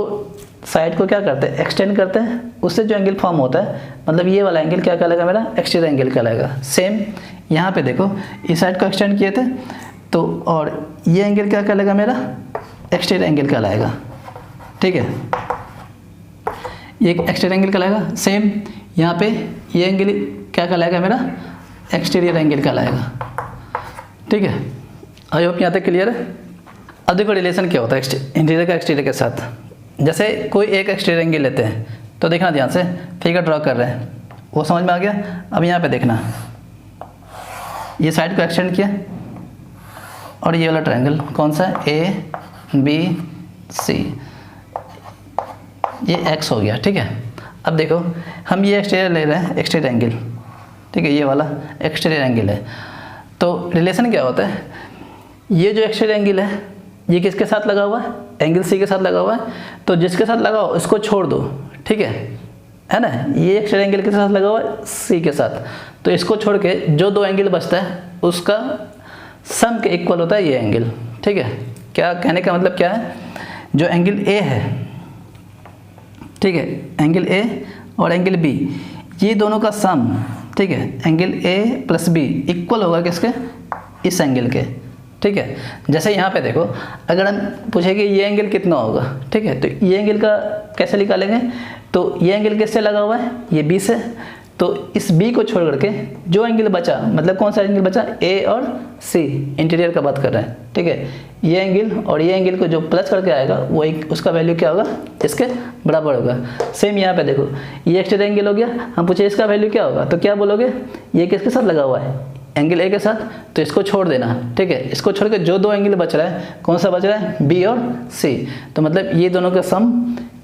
साइड को क्या करते हैं? एक्सटेंड करते हैं, उससे जो एंगल फॉर्म होता है, मतलब ये वाला एंगल क्या कहलाएगा? मेरा एक्सटीरियर एंगल कहलाएगा। सेम यहाँ पे देखो, इस साइड को एक्सटेंड किए थे, तो और ये एंगल क्या कहलाएगा? मेरा एक्सटीरियर एंगल कहलाएगा, ठीक है। ये एक्सटीरियर एंगल कहलाएगा। सेम यहाँ पे ये एंगल क्या कहलाएगा? मेरा एक्सटीरियर एंगल कहलाएगा, ठीक है। आई होप यहाँ तक क्लियर है। अब देखो रिलेशन क्या होता है इंटीरियर का एक्सटीरियर के साथ। जैसे कोई एक एक्सटीरियर एंगल लेते हैं, तो देखना ध्यान से, फिगर ड्रॉ कर रहे हैं, वो समझ में आ गया। अब यहाँ पे देखना, ये साइड को एक्सटेंड किया, और ये वाला ट्रायंगल कौन सा? ए बी सी, ये एक्स हो गया, ठीक है। अब देखो हम ये एक्सटीरियर ले रहे हैं, एक्सटीरियर एंगल, ठीक है, ये वाला एक्सटीरियर एंगल है। तो रिलेशन क्या होता है? ये जो एक्सटीरियर एंगल है ये किसके साथ लगा हुआ है? एंगल सी के साथ लगा हुआ है। तो जिसके साथ लगा हो इसको छोड़ दो, ठीक है, है ना, ये एक्स्ट्रा एंगल के साथ लगा हुआ है सी के साथ, तो इसको छोड़ के जो दो एंगल बचता है उसका सम के इक्वल होता है ये एंगल। ठीक है, क्या कहने का मतलब क्या है, जो एंगल ए है, ठीक है, एंगल ए और एंगल बी, ये दोनों का सम, ठीक है, angle A plus B equal होगा किसके, इस एंगल के। ठीक है, जैसे यहाँ पे देखो, अगर हम पूछेंगे ये एंगल कितना होगा, ठीक है, तो ये एंगल का कैसे निकालेंगे, तो ये एंगल किससे लगा हुआ है, ये बी से, तो इस बी को छोड़ करके जो एंगल बचा, मतलब कौन सा एंगल बचा, ए और सी, इंटीरियर का बात कर रहे हैं। ठीक है, ये एंगल और ये एंगल को जो प्लस करके आएगा वो एक, उसका वैल्यू क्या होगा, इसके बराबर होगा। सेम यहाँ पे देखो, ये एक्स्ट्रा एंगल हो गया, हम पूछे इसका वैल्यू क्या होगा, तो क्या बोलोगे, ये किसके साथ लगा हुआ है, एंगल ए के साथ, तो इसको छोड़ देना। ठीक है, इसको छोड़ के जो दो एंगल बच रहा है, कौन सा बच रहा है, बी और सी, तो मतलब ये दोनों का सम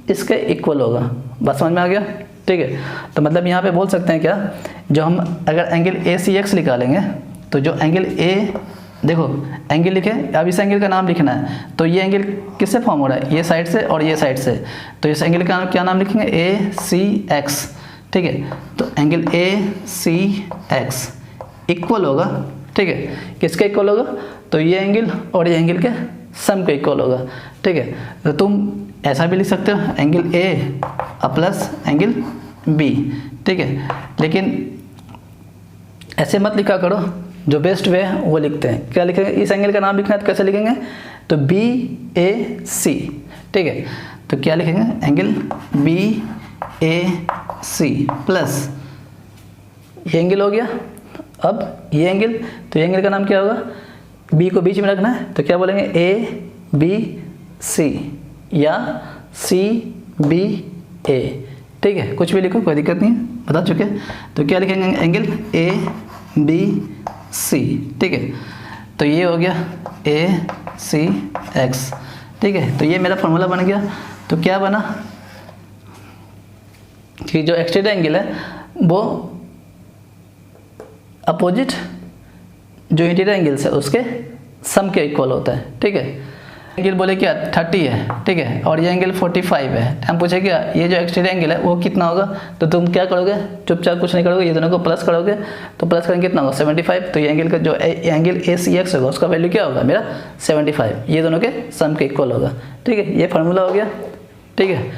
इसके इक्वल होगा। बात समझ में आ गया। ठीक है, तो मतलब यहाँ पे बोल सकते हैं क्या, जो हम अगर एंगल ए सी एक्स निकालेंगे, तो जो एंगल ए, देखो एंगल लिखे, अब इस एंगल का नाम लिखना है, तो ये एंगल किससे फॉर्म हो रहा है, ये साइड से और ये साइड से, तो इस एंगल का क्या नाम लिखेंगे, ए सी एक्स। ठीक है, तो angle A C X equal होगा, ठीक है, किसके इक्वल होगा, तो ये एंगल और ये एंगल के सम के इक्वल होगा। ठीक है, तो तुम ऐसा भी लिख सकते हो, angle A plus angle B. ठीक है, लेकिन ऐसे मत लिखा करो, जो बेस्ट वे है वो लिखते हैं। क्या लिखेंगे, इस एंगल का नाम लिखना है तो कैसे लिखेंगे, तो बी ए सी। ठीक है, तो क्या लिखेंगे, एंगल बी ए सी प्लस ये एंगल हो गया, अब ये एंगल, तो ये एंगल का नाम क्या होगा, बी को बीच में रखना है, तो क्या बोलेंगे, ए बी सी या सी बी ए। ठीक है, कुछ भी लिखो, कोई दिक्कत नहीं है, बता चुके। तो क्या लिखेंगे, एंगल ए बी सी। ठीक है, तो ये हो गया ए सी एक्स। ठीक है, तो ये मेरा फॉर्मूला बन गया। तो क्या बना कि जो एक्सटेंड एंगल है वो अपोजिट जो इंटीरियर एंगल्स है उसके सम के इक्वल होता है। ठीक है, एंगल बोले क्या 30 है, ठीक है, और ये एंगल 45 है। हम पूछे क्या ये जो एक्सटीरियर एंगल है वो कितना होगा, तो तुम क्या करोगे, चुपचाप कुछ नहीं करोगे, ये दोनों को प्लस करोगे, तो प्लस करेंगे कितना होगा 75। तो ये एंगल का जो एंगल ए सी एक्स होगा उसका वैल्यू क्या होगा, मेरा 75, ये दोनों के सम के इक्वल होगा। ठीक है, ये फार्मूला हो गया। ठीक है,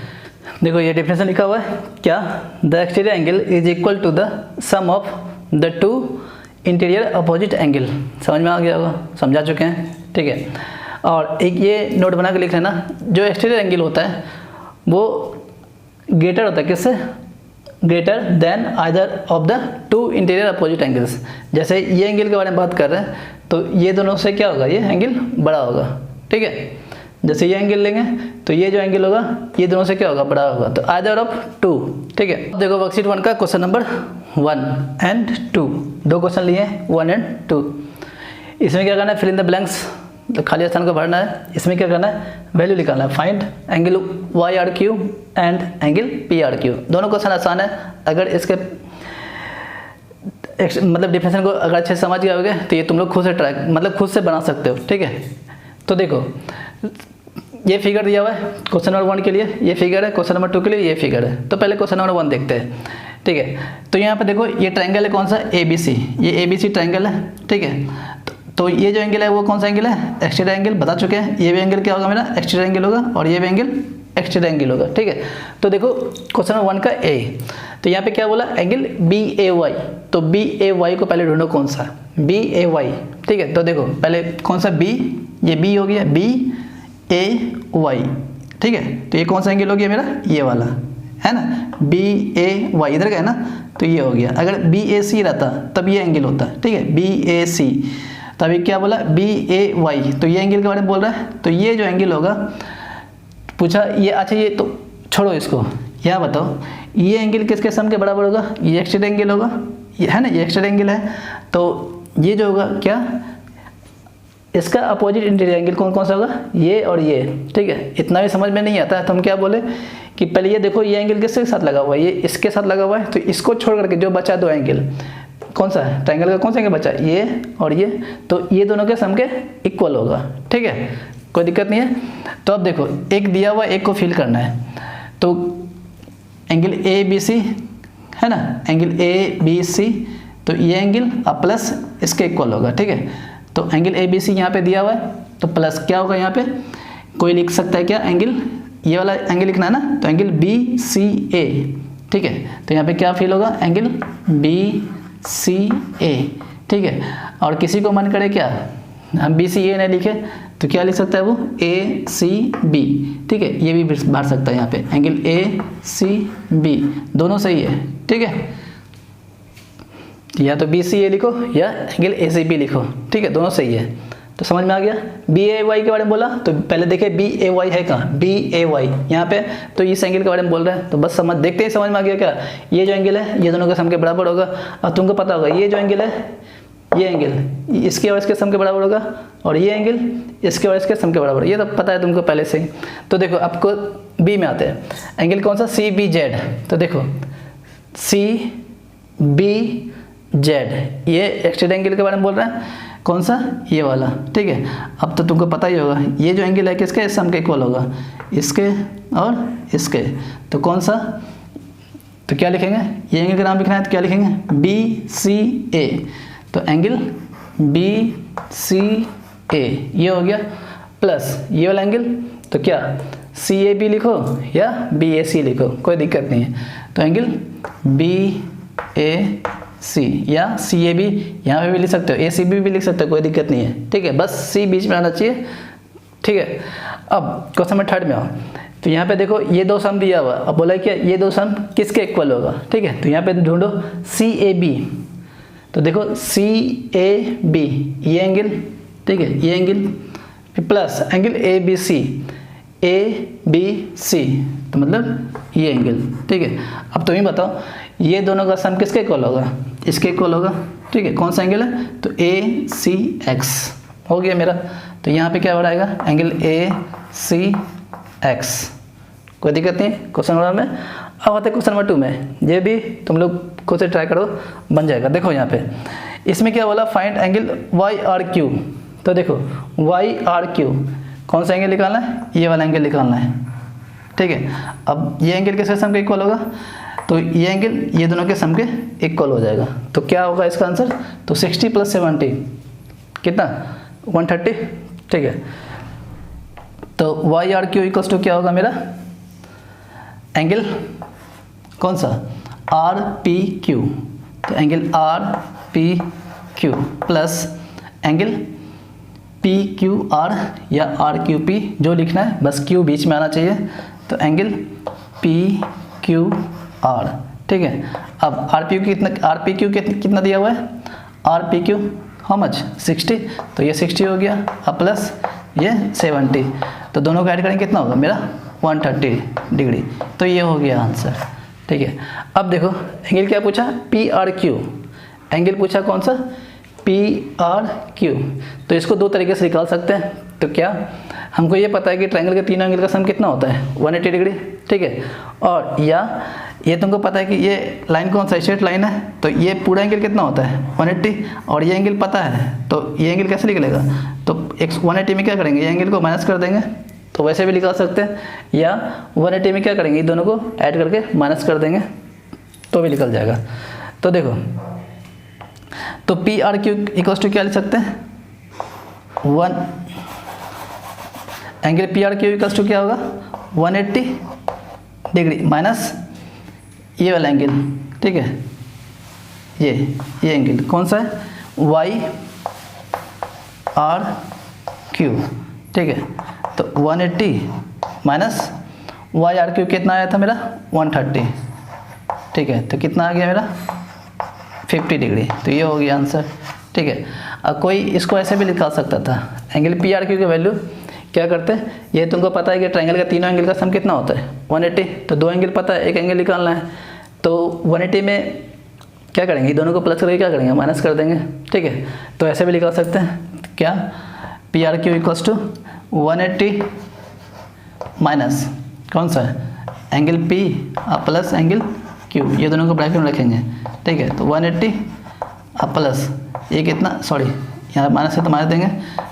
देखो ये डेफिनेशन लिखा हुआ है क्या, the exterior angle is equal to the sum of the two interior opposite angle. समझ में आ गया होगा, समझा चुके हैं। ठीक है, और एक ये नोट बना के लिख लेना, जो एक्सटीरियर एंगल होता है वो ग्रेटर होता है किससे, greater than either of the two interior opposite angles. जैसे ये एंगल के बारे में बात कर रहे हैं तो ये दोनों से क्या होगा, ये एंगल बड़ा होगा। ठीक है, जैसे ये एंगल लेंगे तो ये जो एंगल होगा ये दोनों से क्या होगा, बड़ा होगा, तो आइदर ऑफ टू। ठीक है, देखो वर्कशीट 1 का क्वेश्चन नंबर 1 एंड 2, दो क्वेश्चन लिए 1 एंड 2। इसमें क्या करना है, फिल इन द ब्लैंक्स, तो खाली स्थान को भरना है। इसमें क्या करना है, वैल्यू निकालना है, find angle Y R Q and angle P R Q. दोनों क्वेश्चन आसान है, अगर इसके मतलब डिफिनेशन को अगर अच्छे से समझ गए होगे तो ये तुम लोग खुद से ट्राई मतलब खुद से बना सकते हो। ठीक है, तो देखो ये फिगर दिया हुआ है क्वेश्चन नंबर 1 के लिए, ये फिगर है क्वेश्चन नंबर 2 के लिए, ये फिगर है। तो पहले क्वेश्चन नंबर 1 देखते हैं। ठीक है, तो यहाँ पे देखो ये ट्रायंगल है कौन सा, ए बी सी, ये ए बी सी ट्रायंगल है। ठीक है, तो ये जो एंगल है वो कौन सा एंगल है, एक्सटीरियर एंगल, बता चुके हैं। ये भी एंगल क्या होगा मेरा, एक्सटीरियर एंगल होगा, और ये भी एंगल एक्सटीरियर एंगल होगा। ठीक है, तो देखो क्वेश्चन नंबर 1 का ए, तो यहाँ पे क्या बोला, एंगल बी ए वाई। तो बी ए वाई को पहले ढूंढो कौन सा, बी ए वाई। ठीक है, तो देखो पहले कौन सा बी, ये बी हो गया, बी ए वाई। ठीक है, तो ये कौन सा एंगल हो गया मेरा, ये वाला है ना, बी ए वाई इधर का है ना, तो ये हो गया। अगर बी ए सी रहता तब ये एंगल होता। ठीक है, बी ए सी, तो अभी क्या बोला, बी ए वाई, तो ये एंगल के बारे में बोल रहा है। तो ये जो एंगल होगा पूछा ये, अच्छा ये तो छोड़ो इसको, यहाँ बताओ ये एंगल किसके सम के बराबर होगा, ये एक्सटीरियर एंगल होगा, ये है ना, ये एक्सटीरियर एंगल है। तो ये जो होगा क्या, इसका अपोजिट इंटीरियर एंगल कौन कौन सा होगा, ये और ये। ठीक है, इतना भी समझ में नहीं आता है तो हम क्या बोले कि पहले ये देखो ये एंगल किसके साथ लगा हुआ है, ये इसके साथ लगा हुआ है, तो इसको छोड़ करके जो बचा दो एंगल कौन सा है, ट्रायंगल का कौन सा एंगल बचा, ये और ये, तो ये दोनों के सम के इक्वल होगा। ठीक है, कोई दिक्कत नहीं है। तो अब देखो एक दिया हुआ एक को फिल करना है, तो एंगल ए बी सी है ना, एंगल ए बी सी, तो ये एंगल अब प्लस इसके इक्वल होगा, ठीक है। तो एंगल ए बी सी यहाँ पे दिया हुआ है, तो प्लस क्या होगा यहाँ पे, कोई लिख सकता है क्या, एंगल ये वाला एंगल लिखना है ना, तो एंगल बी सी ए, ठीक है। तो यहाँ पे क्या फील होगा, एंगल बी सी ए, ठीक है। और किसी को मन करे क्या, हम बी सी ए नहीं लिखे तो क्या लिख सकता है वो, ए सी बी, ठीक है। ये भी बांट सकता है यहाँ पे, एंगल ए सी बी दोनों सही है, ठीक है। या तो बी सी ए लिखो या एंगल ए सी बी लिखो, ठीक है, दोनों सही है। तो समझ में आ गया। बी ए वाई के बारे में बोला तो पहले देखिए बी ए वाई है कहाँ, बी ए वाई यहाँ पे, तो इस एंगल के बारे में बोल रहे हैं, तो बस देखते ही समझ में आ गया क्या, ये जो एंगल है ये दोनों के सम के बराबर होगा। और तुमको पता होगा ये जो एंगल है, ये एंगल इसके और इसके सम के बराबर होगा, और ये एंगल इसके और इसके सम के बराबर, ये तो पता है तुमको पहले से ही। तो देखो आपको बी में आते हैं, एंगल कौन सा, सी बी जेड। तो देखो सी बी जेड, ये एक्सटेंड एंगल के बारे में बोल रहा है, कौन सा, ये वाला, ठीक है। अब तो तुमको पता ही होगा ये जो एंगल है किसके सम के इक्वल होगा, इसके और इसके, तो कौन सा, तो क्या लिखेंगे, ये एंगल का नाम लिखना है तो क्या लिखेंगे, बी सी ए। तो एंगल बी सी ए ये हो गया, प्लस ये वाला एंगल, तो क्या सी ए बी लिखो या बी ए सी लिखो, कोई दिक्कत नहीं है। तो एंगल बी ए सी या सी ए बी यहाँ पे भी लिख सकते हो, ए सी बी भी लिख सकते हो, कोई दिक्कत नहीं है, ठीक है। बस सी बीच में आना चाहिए, ठीक है। अब क्वेश्चन नंबर 3 में आओ, तो यहाँ पे देखो ये दो सम दिया हुआ, अब बोला क्या ये दो सम किसके इक्वल होगा, ठीक है। तो यहाँ पे ढूंढो सी ए बी, तो देखो सी ए बी ये एंगल, ठीक है, ये angle plus angle A B C, A B C, तो मतलब ये एंगल, ठीक है। अब तुम ही बताओ ये दोनों का सम किसके इक्वल होगा, इसके इक्वल होगा, ठीक है। कौन सा एंगल है, तो ए सी एक्स हो गया मेरा। तो यहाँ पे क्या बढ़ाएगा, एंगल ए सी एक्स, कोई दिक्कत नहीं क्वेश्चन नंबर में। अब आते क्वेश्चन नंबर 2 में, ये भी तुम लोग खुद से ट्राई करो, बन जाएगा। देखो यहाँ पे इसमें क्या बोला, find angle Y R Q. तो देखो वाई आर क्यू कौन सा एंगल निकालना है, ये वाला एंगल निकालना है, ठीक है। अब ये एंगल किसके सम के इक्वल होगा, तो ये एंगल ये दोनों के सम के इक्वल हो जाएगा। तो क्या होगा इसका आंसर, तो 60 + 70 कितना, 130, ठीक है। तो Y R Q equals to क्या होगा मेरा, एंगल कौन सा, आर पी क्यू, तो angle R P Q plus angle P Q R या आर क्यू पी, जो लिखना है बस क्यू बीच में आना चाहिए, तो एंगल पी क्यू आर, ठीक है। अब आर पी क्यू कितना, आर पी क्यू कितना दिया हुआ है, are P Q how much 60, तो ये 60 हो गया, अब प्लस ये 70, तो दोनों का ऐड करेंगे कितना होगा मेरा 130 डिग्री, तो ये हो गया आंसर, ठीक है। अब देखो एंगल क्या पूछा, पी आर क्यू, एंगल पूछा कौन सा, पी आर क्यू। तो इसको दो तरीके से निकाल सकते हैं। तो क्या, हमको ये पता है कि ट्रायंगल के तीनों एंगल का सम कितना होता है 180 डिग्री, ठीक है। और या ये तुमको पता है कि ये लाइन कौन सा स्ट्रेट लाइन है, तो ये पूरा एंगल कितना होता है 180, और ये एंगल पता है, तो ये एंगल कैसे निकलेगा, तो 180 में क्या करेंगे, ये एंगल को माइनस कर देंगे, तो वैसे भी निकाल सकते हैं, या 180 में क्या करेंगे, ये दोनों को ऐड करके माइनस कर देंगे तो भी निकल जाएगा। तो देखो, तो P R Q equals to क्या लिख सकते हैं, 1 angle P R Q equals to क्या होगा 180 डिग्री माइनस ये वाला एंगल, ठीक है, ये एंगल कौन सा है, वाई आर क्यू, ठीक है। तो 180 माइनस वाई आर क्यू कितना आया था मेरा 130, ठीक है। तो कितना आ गया मेरा 50 डिग्री, तो ये हो गया आंसर, ठीक है। अब कोई इसको ऐसे भी निकाल सकता था, एंगल पी आर क्यू की वैल्यू क्या करते हैं, ये तुमको पता है कि ट्रायंगल का तीनों एंगल का सम कितना होता है 180, तो दो एंगल पता है, एक एंगल निकालना है, तो 180 में क्या करेंगे, दोनों को प्लस करके क्या करेंगे, माइनस कर देंगे, ठीक है। तो ऐसे भी निकाल सकते हैं, क्या P R Q equals to 180 minus कौन सा है, angle P plus angle Q, ये दोनों को ब्रैकेट में रखेंगे, ठीक है। तो 180 प्लस ये कितना, सॉरी यहाँ माइनस है तो माइनस देंगे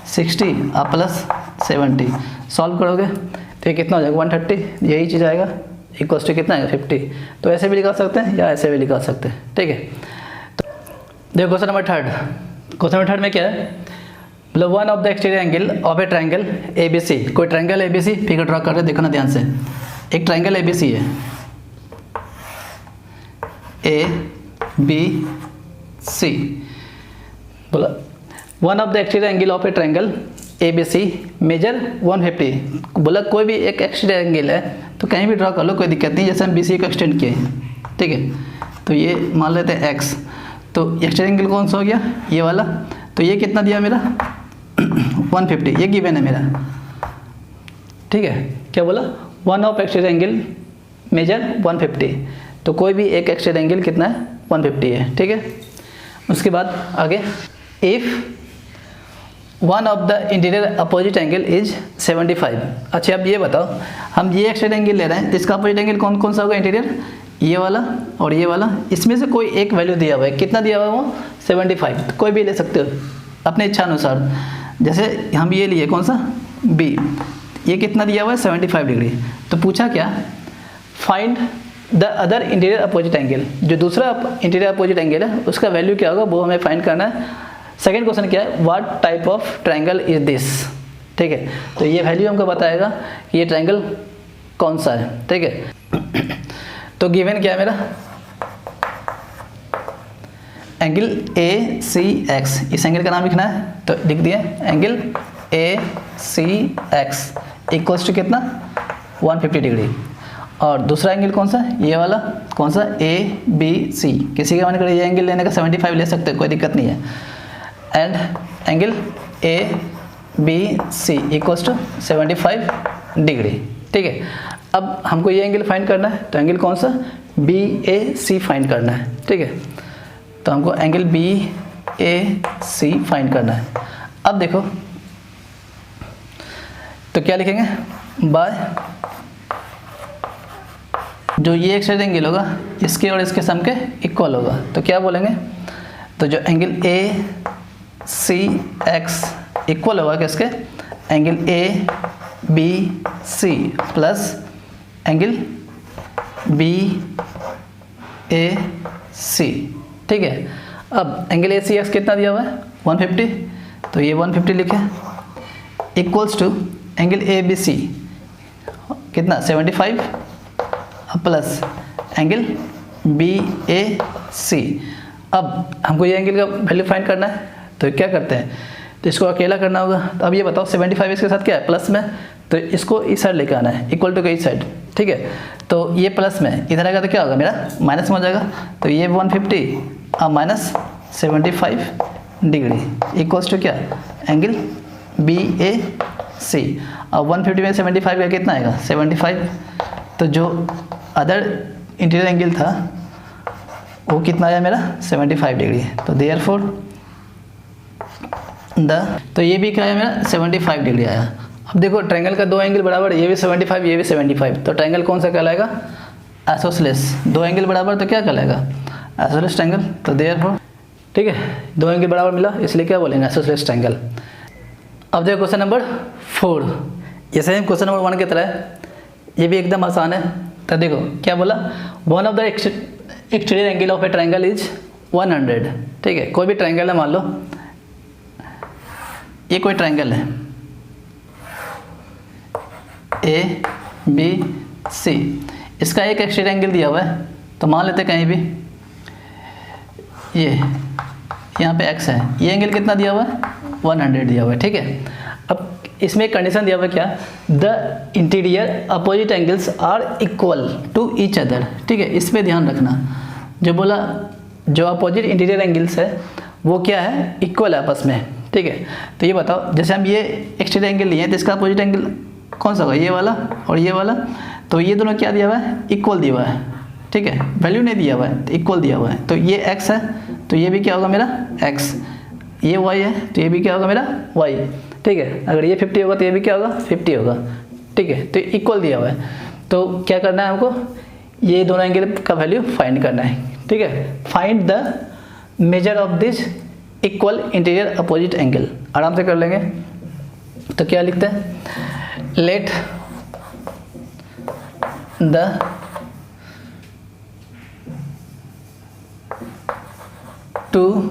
60 प्लस 70, सॉल्व करोगे तो ये कितना हो जाएगा 130, यही चीज़ आएगा इक्वल्स टू कितना है 50। तो ऐसे भी निकाल सकते हैं या ऐसे भी निकाल सकते हैं, ठीक है। तो देखो question number third, question number third में क्या है, मतलब one of the exterior angle of a triangle ABC, कोई ट्रायंगल ABC फिगर ड्रॉ कर रहे हैं, देखो ना ध्यान से, एक ट्रायंगल ABC है, ABC, बोला one of the exterior angle of a triangle ABC measure 150, बोला कोई भी एक एक्सटीरियर एंगल है तो कहीं भी ड्रॉ कर लो, कोई दिक्कत नहीं, जैसे हम BC को एक्सटेंड किए हैं, ठीक है। तो ये मान लेते हैं x, तो एक्सटीरियर एंगल कौन सा हो गया, ये वाला, तो ये कितना दिया मेरा 150, ये गिवन है मेरा, ठीक है। क्या बोला, one of exterior angle measure 150, तो कोई भी एक एक्सटीरियर एंगल कितना है 150 है, ठीक है। उसके बाद आगे, if one of the interior opposite angle is 75, अच्छा अब ये बताओ, हम ये एक्सटीरियर एंगल ले रहे हैं, इसका अपोजिट एंगल कौन कौन सा होगा इंटीरियर, ये वाला और ये वाला, इसमें से कोई एक वैल्यू दिया हुआ है, कितना दिया हुआ है वो 75, तो कोई भी ले सकते हो अपने इच्छा अनुसार। जैसे हम ये लिए कौन सा B, ये कितना दिया हुआ है 75 डिग्री, तो पूछा क्या, find the other interior opposite angle, जो दूसरा इंटीरियर अपोजिट एंगल है उसका वैल्यू क्या होगा वो हमें फाइंड करना है। सेकेंड क्वेश्चन क्या है, what type of triangle is this, ठीक है, तो ये वैल्यू हमको बताएगा कि ये ट्रायंगल कौन सा है, ठीक है। तो गिवन क्या है मेरा, एंगल ACX, इस एंगल का नाम लिखना है, तो लिख दिए एंगल ACX इक्वल्स टू कितना 150 डिग्री, और दूसरा एंगल कौन सा, ये वाला कौन सा ABC, किसी का मन करे ये एंगल लेने का 75 ले सकते हैं, कोई दिक्कत नहीं है, and angle ABC equals to 75 degree, ठीक है। अब हमको ये एंगल फाइंड करना है, तो एंगल कौन सा BAC फाइंड करना है, ठीक है। तो हमको एंगल BAC फाइंड करना है। अब देखो तो क्या लिखेंगे, बाय जो ये एक्सटीरियर एंगल होगा इसके और इसके सम के इक्वल होगा, तो क्या बोलेंगे, तो जो एंगल ACX इक्वल होगा किसके, angle ABC plus angle BAC, ठीक है। अब एंगल ACX कितना दिया हुआ है 150, तो ये 150 लिखे, इक्वल्स टू एंगल ABC कितना 75 प्लस एंगल BAC। अब हमको ये एंगल का वैल्यू फाइंड करना है, तो क्या करते हैं, तो इसको अकेला करना होगा। तो अब ये बताओ 75 इसके साथ क्या है प्लस में, तो इसको इस साइड लेकर आना है, इक्वल टू इस साइड, ठीक है। तो ये प्लस में इधर आएगा तो क्या होगा मेरा माइनस में हो जाएगा, तो ये 150 और माइनस 75 डिग्री इक्वल्स टू क्या एंगल BAC, और 150 में 75 का कितना आएगा 75, तो जो अदर इंटीरियर एंगल था वो कितना आया मेरा 75 डिग्री, तो देयरफॉर तो ये भी क्या आया मेरा 75 डिग्री आया। अब देखो ट्रायंगल का दो एंगल बराबर, ये भी 75 ये भी 75, तो ट्रायंगल कौन सा कहलाएगा आइसोसेलेस, दो एंगल बराबर तो क्या कहलाएगा आइसोसेलेस ट्रायंगल, तो देयरफॉर, ठीक है, दो एंगल बराबर मिला इसलिए क्या बोलेंगे आइसोसेलेस ट्रायंगल। अब देखो क्वेश्चन नंबर 4, ये सेम क्वेश्चन नंबर 1 की तरह है, ये भी एकदम आसान है। तो देखो क्या बोला, one of the exterior angle of a triangle is 100, ठीक है। कोई भी ट्रायंगल है, मान लो ये कोई ट्रायंगल है ABC, इसका एक एक्सटीरियर एंगल दिया हुआ है, तो मान लेते कहीं भी ये यहाँ पे x है, ये एंगल कितना दिया हुआ है 100 दिया हुआ है, ठीक है। अब इसमें एक कंडीशन दिया हुआ है क्या, the interior opposite angles are equal to each other, ठीक है। इस पर ध्यान रखना, जो बोला जो अपोजिट इंटीरियर एंगल्स है वो क्या है इक्वल है आपस में, ठीक है। तो ये बताओ जैसे हम ये एक्सटीरियर एंगल लिए हैं तो इसका अपोजिट एंगल कौन सा होगा, ये वाला और ये वाला, तो ये दोनों क्या दिया हुआ है इक्वल दिया हुआ है, ठीक है, वैल्यू नहीं दिया हुआ है तो इक्वल दिया हुआ है। तो ये x है तो ये भी क्या होगा मेरा x, ये y है तो ये भी क्या होगा मेरा y, ठीक है। अगर ये 50 होगा तो ये भी क्या होगा 50 होगा, ठीक है। तो इक्वल दिया हुआ है, तो क्या करना है हमको, ये दोनों एंगल का वैल्यू फाइंड करना है, ठीक है। Find the measure of this equal interior opposite angle, आराम से कर लेंगे। तो क्या लिखते हैं, let the two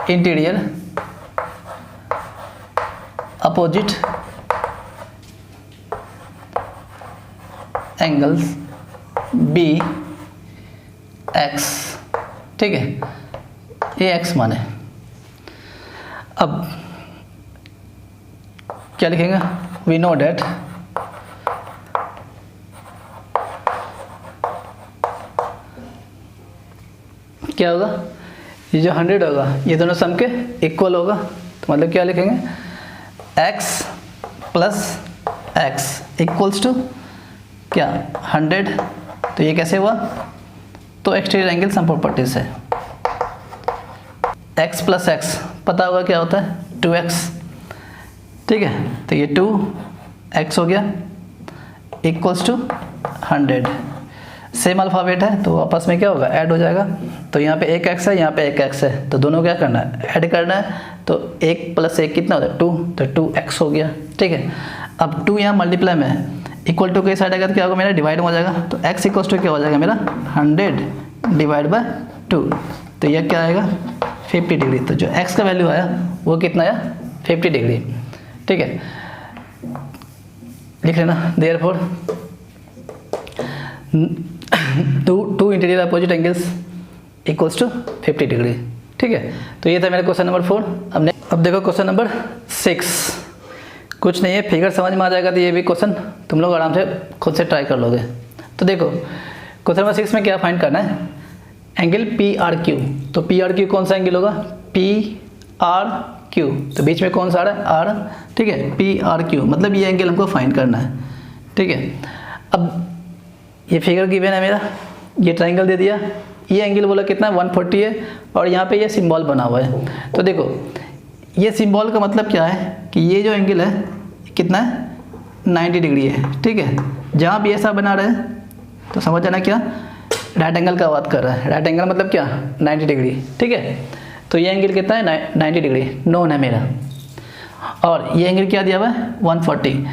interior opposite angles be X, ठीक है, ये एक्स माने। अब क्या लिखेंगे, वी नो डेट क्या होगा, ये जो 100 होगा ये दोनों सम के इक्वल होगा, तो मतलब क्या लिखेंगे, x plus X equals to क्या 100, तो ये कैसे हुआ, तो एक्सटीरियर एंगल सम प्रॉपर्टीज है। x प्लस एक्स पता होगा क्या होता है, 2x, ठीक है, तो ये 2x हो गया इक्वल्स टू 100। सेम अल्फ़ाबेट है तो आपस में क्या होगा, ऐड हो जाएगा। तो यहाँ पे एक x है, यहाँ पे एक x है, तो दोनों क्या करना है, ऐड करना है। तो 1 प्लस 1 कितना होता है, 2, तो 2x हो गया, ठीक है। अब 2 यहाँ मल्टीप्लाई में है, इक्वल टू के साइड आएगा तो क्या होगा, मेरा डिवाइड हो जाएगा। तो x इक्वल टू क्या हो जाएगा मेरा, 100 डिवाइड बाय 2, तो यह क्या आएगा 50 डिग्री। तो जो x का वैल्यू आया वो कितना आया, 50 डिग्री, ठीक है। लिख लेना, therefore two interior opposite angles equals to 50 degree, ठीक है। तो ये था मेरा क्वेश्चन नंबर 4। अब देखो क्वेश्चन नंबर 6, कुछ नहीं है, फिगर समझ में आ जाएगा तो ये भी क्वेश्चन तुम लोग आराम से खुद से ट्राई कर लोगे। तो देखो क्वेश्चन नंबर 6 में क्या फाइंड करना है, एंगल पी आर क्यू। तो पी आर क्यू कौन सा एंगल होगा, पी आर क्यू, तो बीच में कौन सा आ रहा है, आर, ठीक है, पी आर क्यू, मतलब ये एंगल हमको फाइंड करना है, ठीक है। अब ये फिगर गिवन है मेरा, ये ट्राइंगल दे दिया, ये एंगल बोला कितना 140 है, और यहाँ पे ये सिंबल बना हुआ है। तो देखो ये सिंबल का मतलब क्या है कि ये जो एंगल है कितना है, 90 डिग्री है, ठीक है। जहाँ भी ऐसा बना रहे तो समझ जाना क्या, राइट एंगल का बात कर रहा है। राइट एंगल मतलब क्या, 90 डिग्री, ठीक है। तो ये एंगल कितना है, 90 डिग्री नोन है मेरा, और ये एंगल क्या दिया हुआ है 140।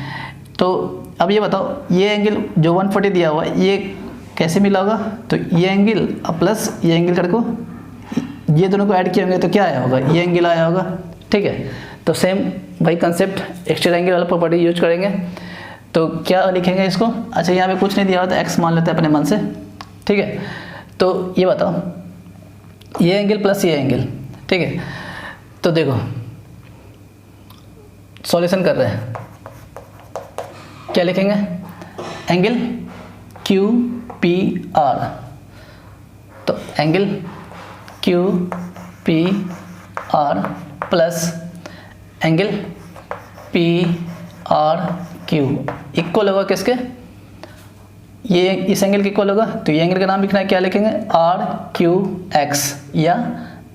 तो अब ये बताओ, ये एंगल जो 140 दिया हुआ है ये कैसे मिला होगा, तो ये एंगल प्लस ये एंगल कर को ये दोनों को ऐड किए होंगे तो क्या आया होगा, ये एंगल आया होगा, ठीक है। तो सेम वही कंसेप्ट एक्सटीरियर एंगल वाला प्रॉपर्टी यूज करेंगे। तो क्या लिखेंगे इसको, अच्छा यहाँ पे कुछ नहीं दिया हुआ तो x मान लेते हैं अपने मन से, ठीक है। तो ये बताओ, ये एंगल प्लस ये एंगल, ठीक है। तो देखो सॉल्यूशन कर रहे हैं, क्या लिखेंगे, एंगल क्यू पी आर, तो angle Q P are plus angle P R Q equal होगा किसके, ये इस एंगल के इक्वल होगा। तो ये एंगल का नाम लिखना है, क्या लिखेंगे, आर क्यू एक्स या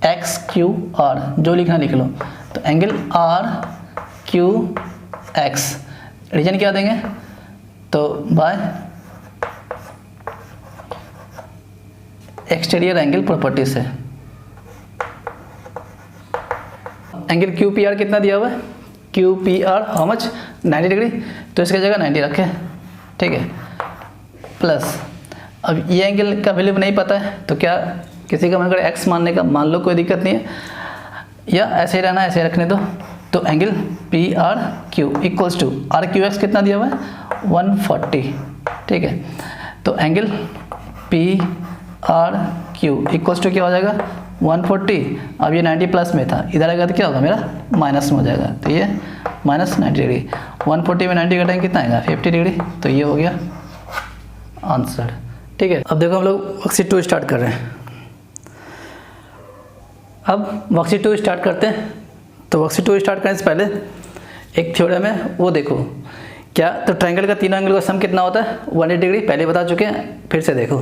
एक्स क्यू आर, जो लिखना लिख लो। तो angle R Q X, reason क्या देंगे, तो बाय एक्सटीरियर एंगल प्रॉपर्टी से। एंगल क्यू पी आर कितना दिया हुआ है, Q P R how much, 90 degree, तो इसकी जगह 90 रखें, ठीक है, प्लस अब ये एंगल का वैल्यू नहीं पता है तो क्या, किसी का मन करे एक्स मानने का, मान लो कोई दिक्कत नहीं है, या ऐसे ही रहना, ऐसे रखने दो। तो angle P R Q equals to R Q X कितना दिया हुआ है 140, ठीक है। तो angle P R Q equals to क्या हो जाएगा 140, अब ये 90 प्लस में था, इधर आएगा तो क्या होगा मेरा माइनस में हो जाएगा, तो ये माइनस 90 डिग्री, 140 में 90 घटाएंगे कितना आएगा 50 डिग्री, तो ये हो गया आंसर, ठीक है। अब देखो हम लोग वर्कशीट 2 स्टार्ट कर रहे हैं। अब वर्कशीट 2 स्टार्ट करते हैं। तो वर्कशीट 2 स्टार्ट करने से पहले एक थ्योरम है वो देखो क्या, तो ट्रायंगल का तीनों एंगल का सम कितना होता है 180 डिग्री, पहले बता चुके हैं, फिर से देखो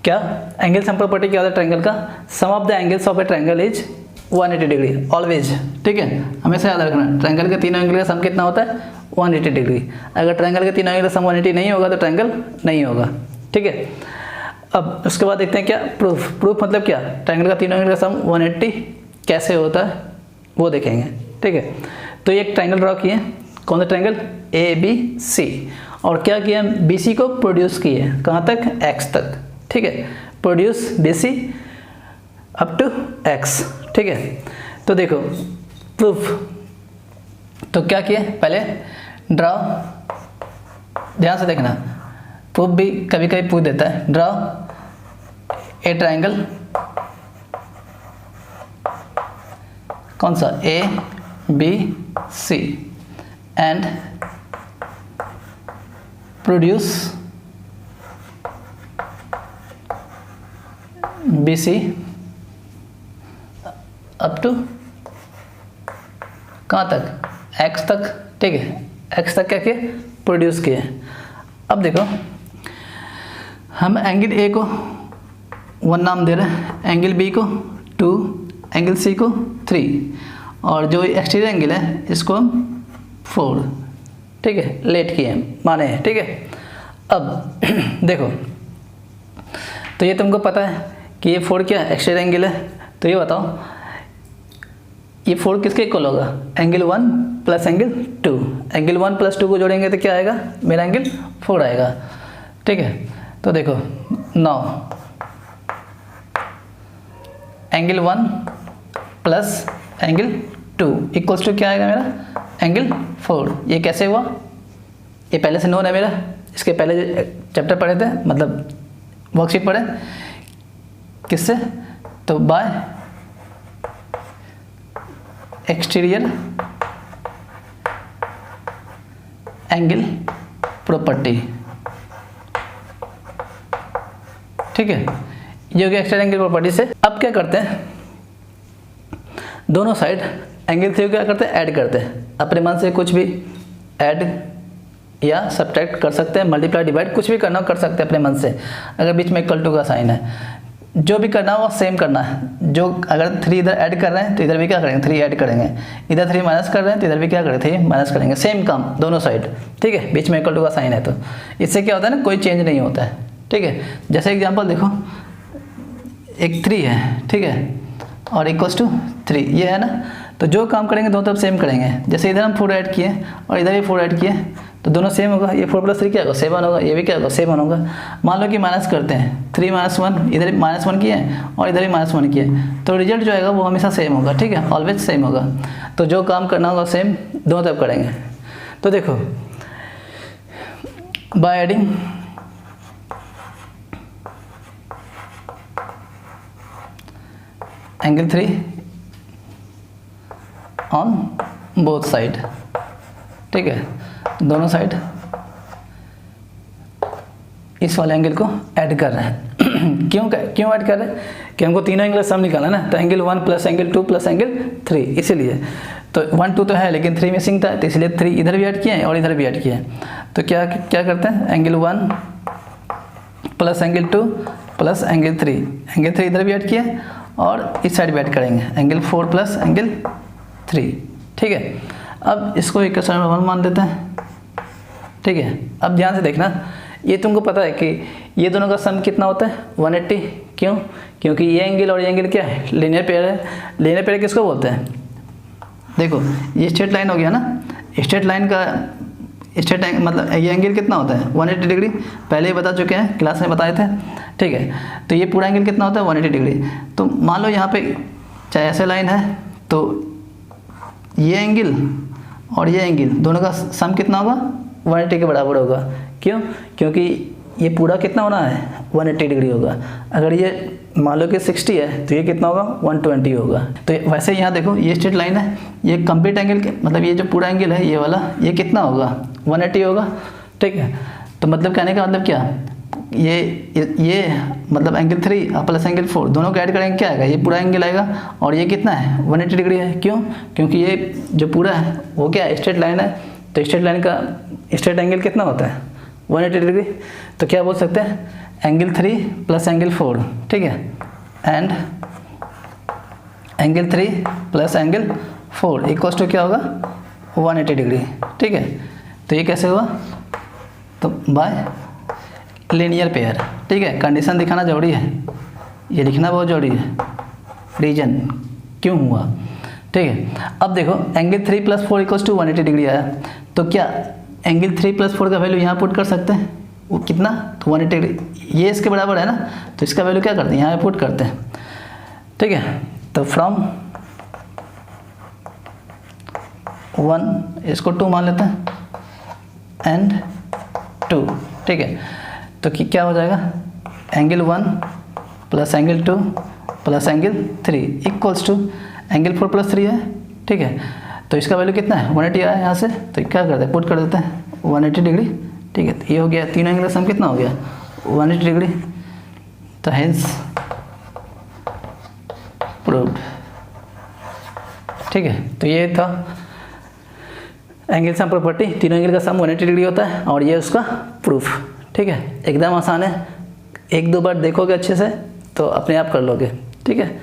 क्या एंगल सम प्रॉपर्टी क्या होता है ट्रायंगल का, sum of the angles of a triangle is 180 degree always, ठीक है, हमेशा याद रखना। ट्रायंगल के तीनों एंगल का सम कितना होता है 180 डिग्री, अगर ट्रायंगल के तीनों एंगल का सम 180 नहीं होगा तो ट्रायंगल नहीं होगा, ठीक है। अब उसके बाद देखते हैं क्या प्रूफ, प्रूफ मतलब क्या, ट्रायंगल का तीनों एंगल का सम 180 कैसे होता है वो देखेंगे, ठीक है। तो ये एक ट्रायंगल ड्रॉ किए, कौन सा ट्रायंगल, ए बी सी, और क्या किया बी सी को प्रोड्यूस किए कहाँ तक, एक्स तक, ठीक है, produce BC up to X, ठीक है। तो देखो प्रूफ, तो क्या किए, पहले ड्रॉ, ध्यान से देखना, प्रूफ भी कभी कभी पूछ देता है। ड्रॉ ए ट्राइंगल, कौन सा, ABC, and produce BC up to कहाँ तक, X तक, ठीक है। X तक क्या किए, प्रोड्यूस किए। अब देखो हम एंगल A को 1 नाम दे रहे हैं, एंगल B को 2, एंगल C को 3, और जो एक्सटीरियर एंगल है इसको हम 4, ठीक है, लेट किए माने हैं, ठीक है। अब देखो, तो ये तुमको पता है कि ये 4 क्या एक्सटीरियर एंगल है, तो ये बताओ ये 4 किसके इक्वल होगा, angle 1 plus angle 2, angle 1 plus 2 को जोड़ेंगे तो क्या आएगा, मेरा एंगल 4 आएगा, ठीक है। तो देखो now angle 1 plus angle 2 equals to क्या आएगा मेरा, एंगल 4। ये कैसे हुआ, ये पहले से नोन है मेरा, इसके पहले चैप्टर पढ़े थे, मतलब वर्कशीट पढ़े, किससे, तो बाय एक्सटीरियर एंगल प्रॉपर्टी, ठीक है, ये हो गया एक्सटीरियर एंगल प्रॉपर्टी से। अब क्या करते हैं, दोनों साइड एंगल 3 क्या करते हैं, ऐड करते हैं, अपने मन से कुछ भी ऐड या सब्ट्रैक्ट कर सकते हैं, मल्टीप्लाई डिवाइड कुछ भी करना कर सकते हैं अपने मन से, अगर बीच में इक्वल टू का साइन है, जो भी करना हो सेम करना है। जो अगर 3 इधर ऐड कर रहे हैं तो इधर भी क्या करेंगे, 3 ऐड करेंगे, इधर 3 माइनस कर रहे हैं तो इधर भी क्या करेंगे, 3 माइनस करेंगे, सेम काम दोनों साइड, ठीक है, बीच में इक्वल टू का साइन है, तो इससे क्या होता है ना, कोई चेंज नहीं होता है, ठीक है। जैसे एग्जांपल देखो, एक 3 है, ठीक है, और इक्वल्स टू 3, ये है ना, तो जो काम करेंगे दोनों तरफ सेम करेंगे। जैसे इधर हम 4 ऐड किए और इधर भी 4 ऐड किए, तो दोनों सेम होगा, ये 4 प्लस 3 क्या होगा, 7 होगा, ये भी क्या होगा, 7 होगा। मान लो कि माइनस करते हैं, 3 माइनस 1, इधर -1 किए और इधर भी -1 किए, तो रिजल्ट जो आएगा वो हमेशा सेम होगा, ठीक है, ऑलवेज सेम होगा। तो जो काम करना होगा सेम दोनों तरफ करेंगे। तो देखो by adding angle 3 on both side, ठीक है, दोनों साइड इस वाले एंगल को ऐड कर रहे हैं। क्यों ऐड कर रहे हैं, कि हमको तीनों एंगल सम निकालना ना, तो angle 1 plus angle 2 plus angle 3, इसीलिए तो 1 2 तो है लेकिन 3 मिसिंग था, तो इसलिए 3 इधर भी ऐड किए और इधर भी ऐड किए। तो क्या करते हैं, angle 1 plus angle 2 plus angle 3, angle 3 इधर भी ऐड किए और इस साइड भी ऐड करेंगे, एंगल 4 प्लस एंगल 3, ठीक है। अब इसको इक्वेशन नंबर 1 मान देते हैं, ठीक है। अब ध्यान से देखना, ये तुमको पता है कि ये दोनों का सम कितना होता है, 180। क्यों, क्योंकि ये एंगल और ये एंगल क्या है, लीनियर पेयर है। लीनियर पेयर किसको बोलते हैं, देखो ये स्ट्रेट लाइन हो गया ना, स्ट्रेट लाइन का स्ट्रेट मतलब ये एंगल कितना होता है, 180 डिग्री, पहले ही बता चुके हैं, क्लास में बताए थे, ठीक है। तो ये पूरा एंगल कितना होता है, 180 डिग्री। तो मान लो यहाँ पे चाहे ऐसे लाइन है, तो ये एंगल और ये एंगल दोनों का सम कितना होगा, 180 के बराबर होगा। क्यों, क्योंकि ये पूरा कितना होना है, 180 डिग्री होगा। अगर ये मान लो कि 60 है तो ये कितना होगा, 120 होगा। तो वैसे यहाँ देखो, ये स्ट्रेट लाइन है, ये कंप्लीट एंगल मतलब ये जो पूरा एंगल है ये वाला, ये कितना होगा, 180 होगा, ठीक है। तो मतलब कहने का मतलब क्या, ये मतलब एंगल 3 प्लस एंगल 4 दोनों को ऐड करेंगे, क्या आएगा, ये पूरा एंगल आएगा, और ये कितना है, 180 डिग्री है। क्यों, क्योंकि ये जो पूरा है वो क्या है, स्ट्रेट लाइन है, तो स्ट्रेट लाइन का स्ट्रेट एंगल कितना होता है, 180 डिग्री। तो क्या बोल सकते हैं, एंगल 3 प्लस एंगल 4, ठीक है, and angle 3 plus angle 4 equals to क्या होगा, 180 डिग्री, ठीक है। तो ये कैसे हुआ, तो बाय लीनियर पेयर, ठीक है। कंडीशन दिखाना जरूरी है, ये लिखना बहुत जरूरी है, रीजन क्यों हुआ, ठीक है। अब देखो angle 3 plus 4 equals to 180 degree आया, तो क्या एंगल 3 प्लस 4 का वैल्यू यहाँ पुट कर सकते हैं, वो कितना, तो 180 डिग्री, ये इसके बराबर है ना, तो इसका वैल्यू क्या करते हैं, यहाँ पे पुट करते हैं, ठीक है। तो फ्रॉम 1 इसको 2 मान लेते हैं एंड 2, ठीक है। तो क्या हो जाएगा, angle 1 plus angle 2 plus angle 3 equals to angle 4 plus 3 है, ठीक है। तो इसका वैल्यू कितना है, 180 आया यहाँ से, तो क्या करते हैं, पुट कर देते हैं 180 डिग्री, ठीक है। तो ये हो गया, तीनों एंगल का सम कितना हो गया, 180 डिग्री। तो हेंस प्रूव्ड, ठीक है। तो ये था एंगल सम प्रॉपर्टी, तीनों एंगल का सम 180 डिग्री होता है और ये उसका प्रूफ, ठीक है। एकदम आसान है, एक दो बार देखोगे अच्छे से तो अपने आप कर लोगे, ठीक है।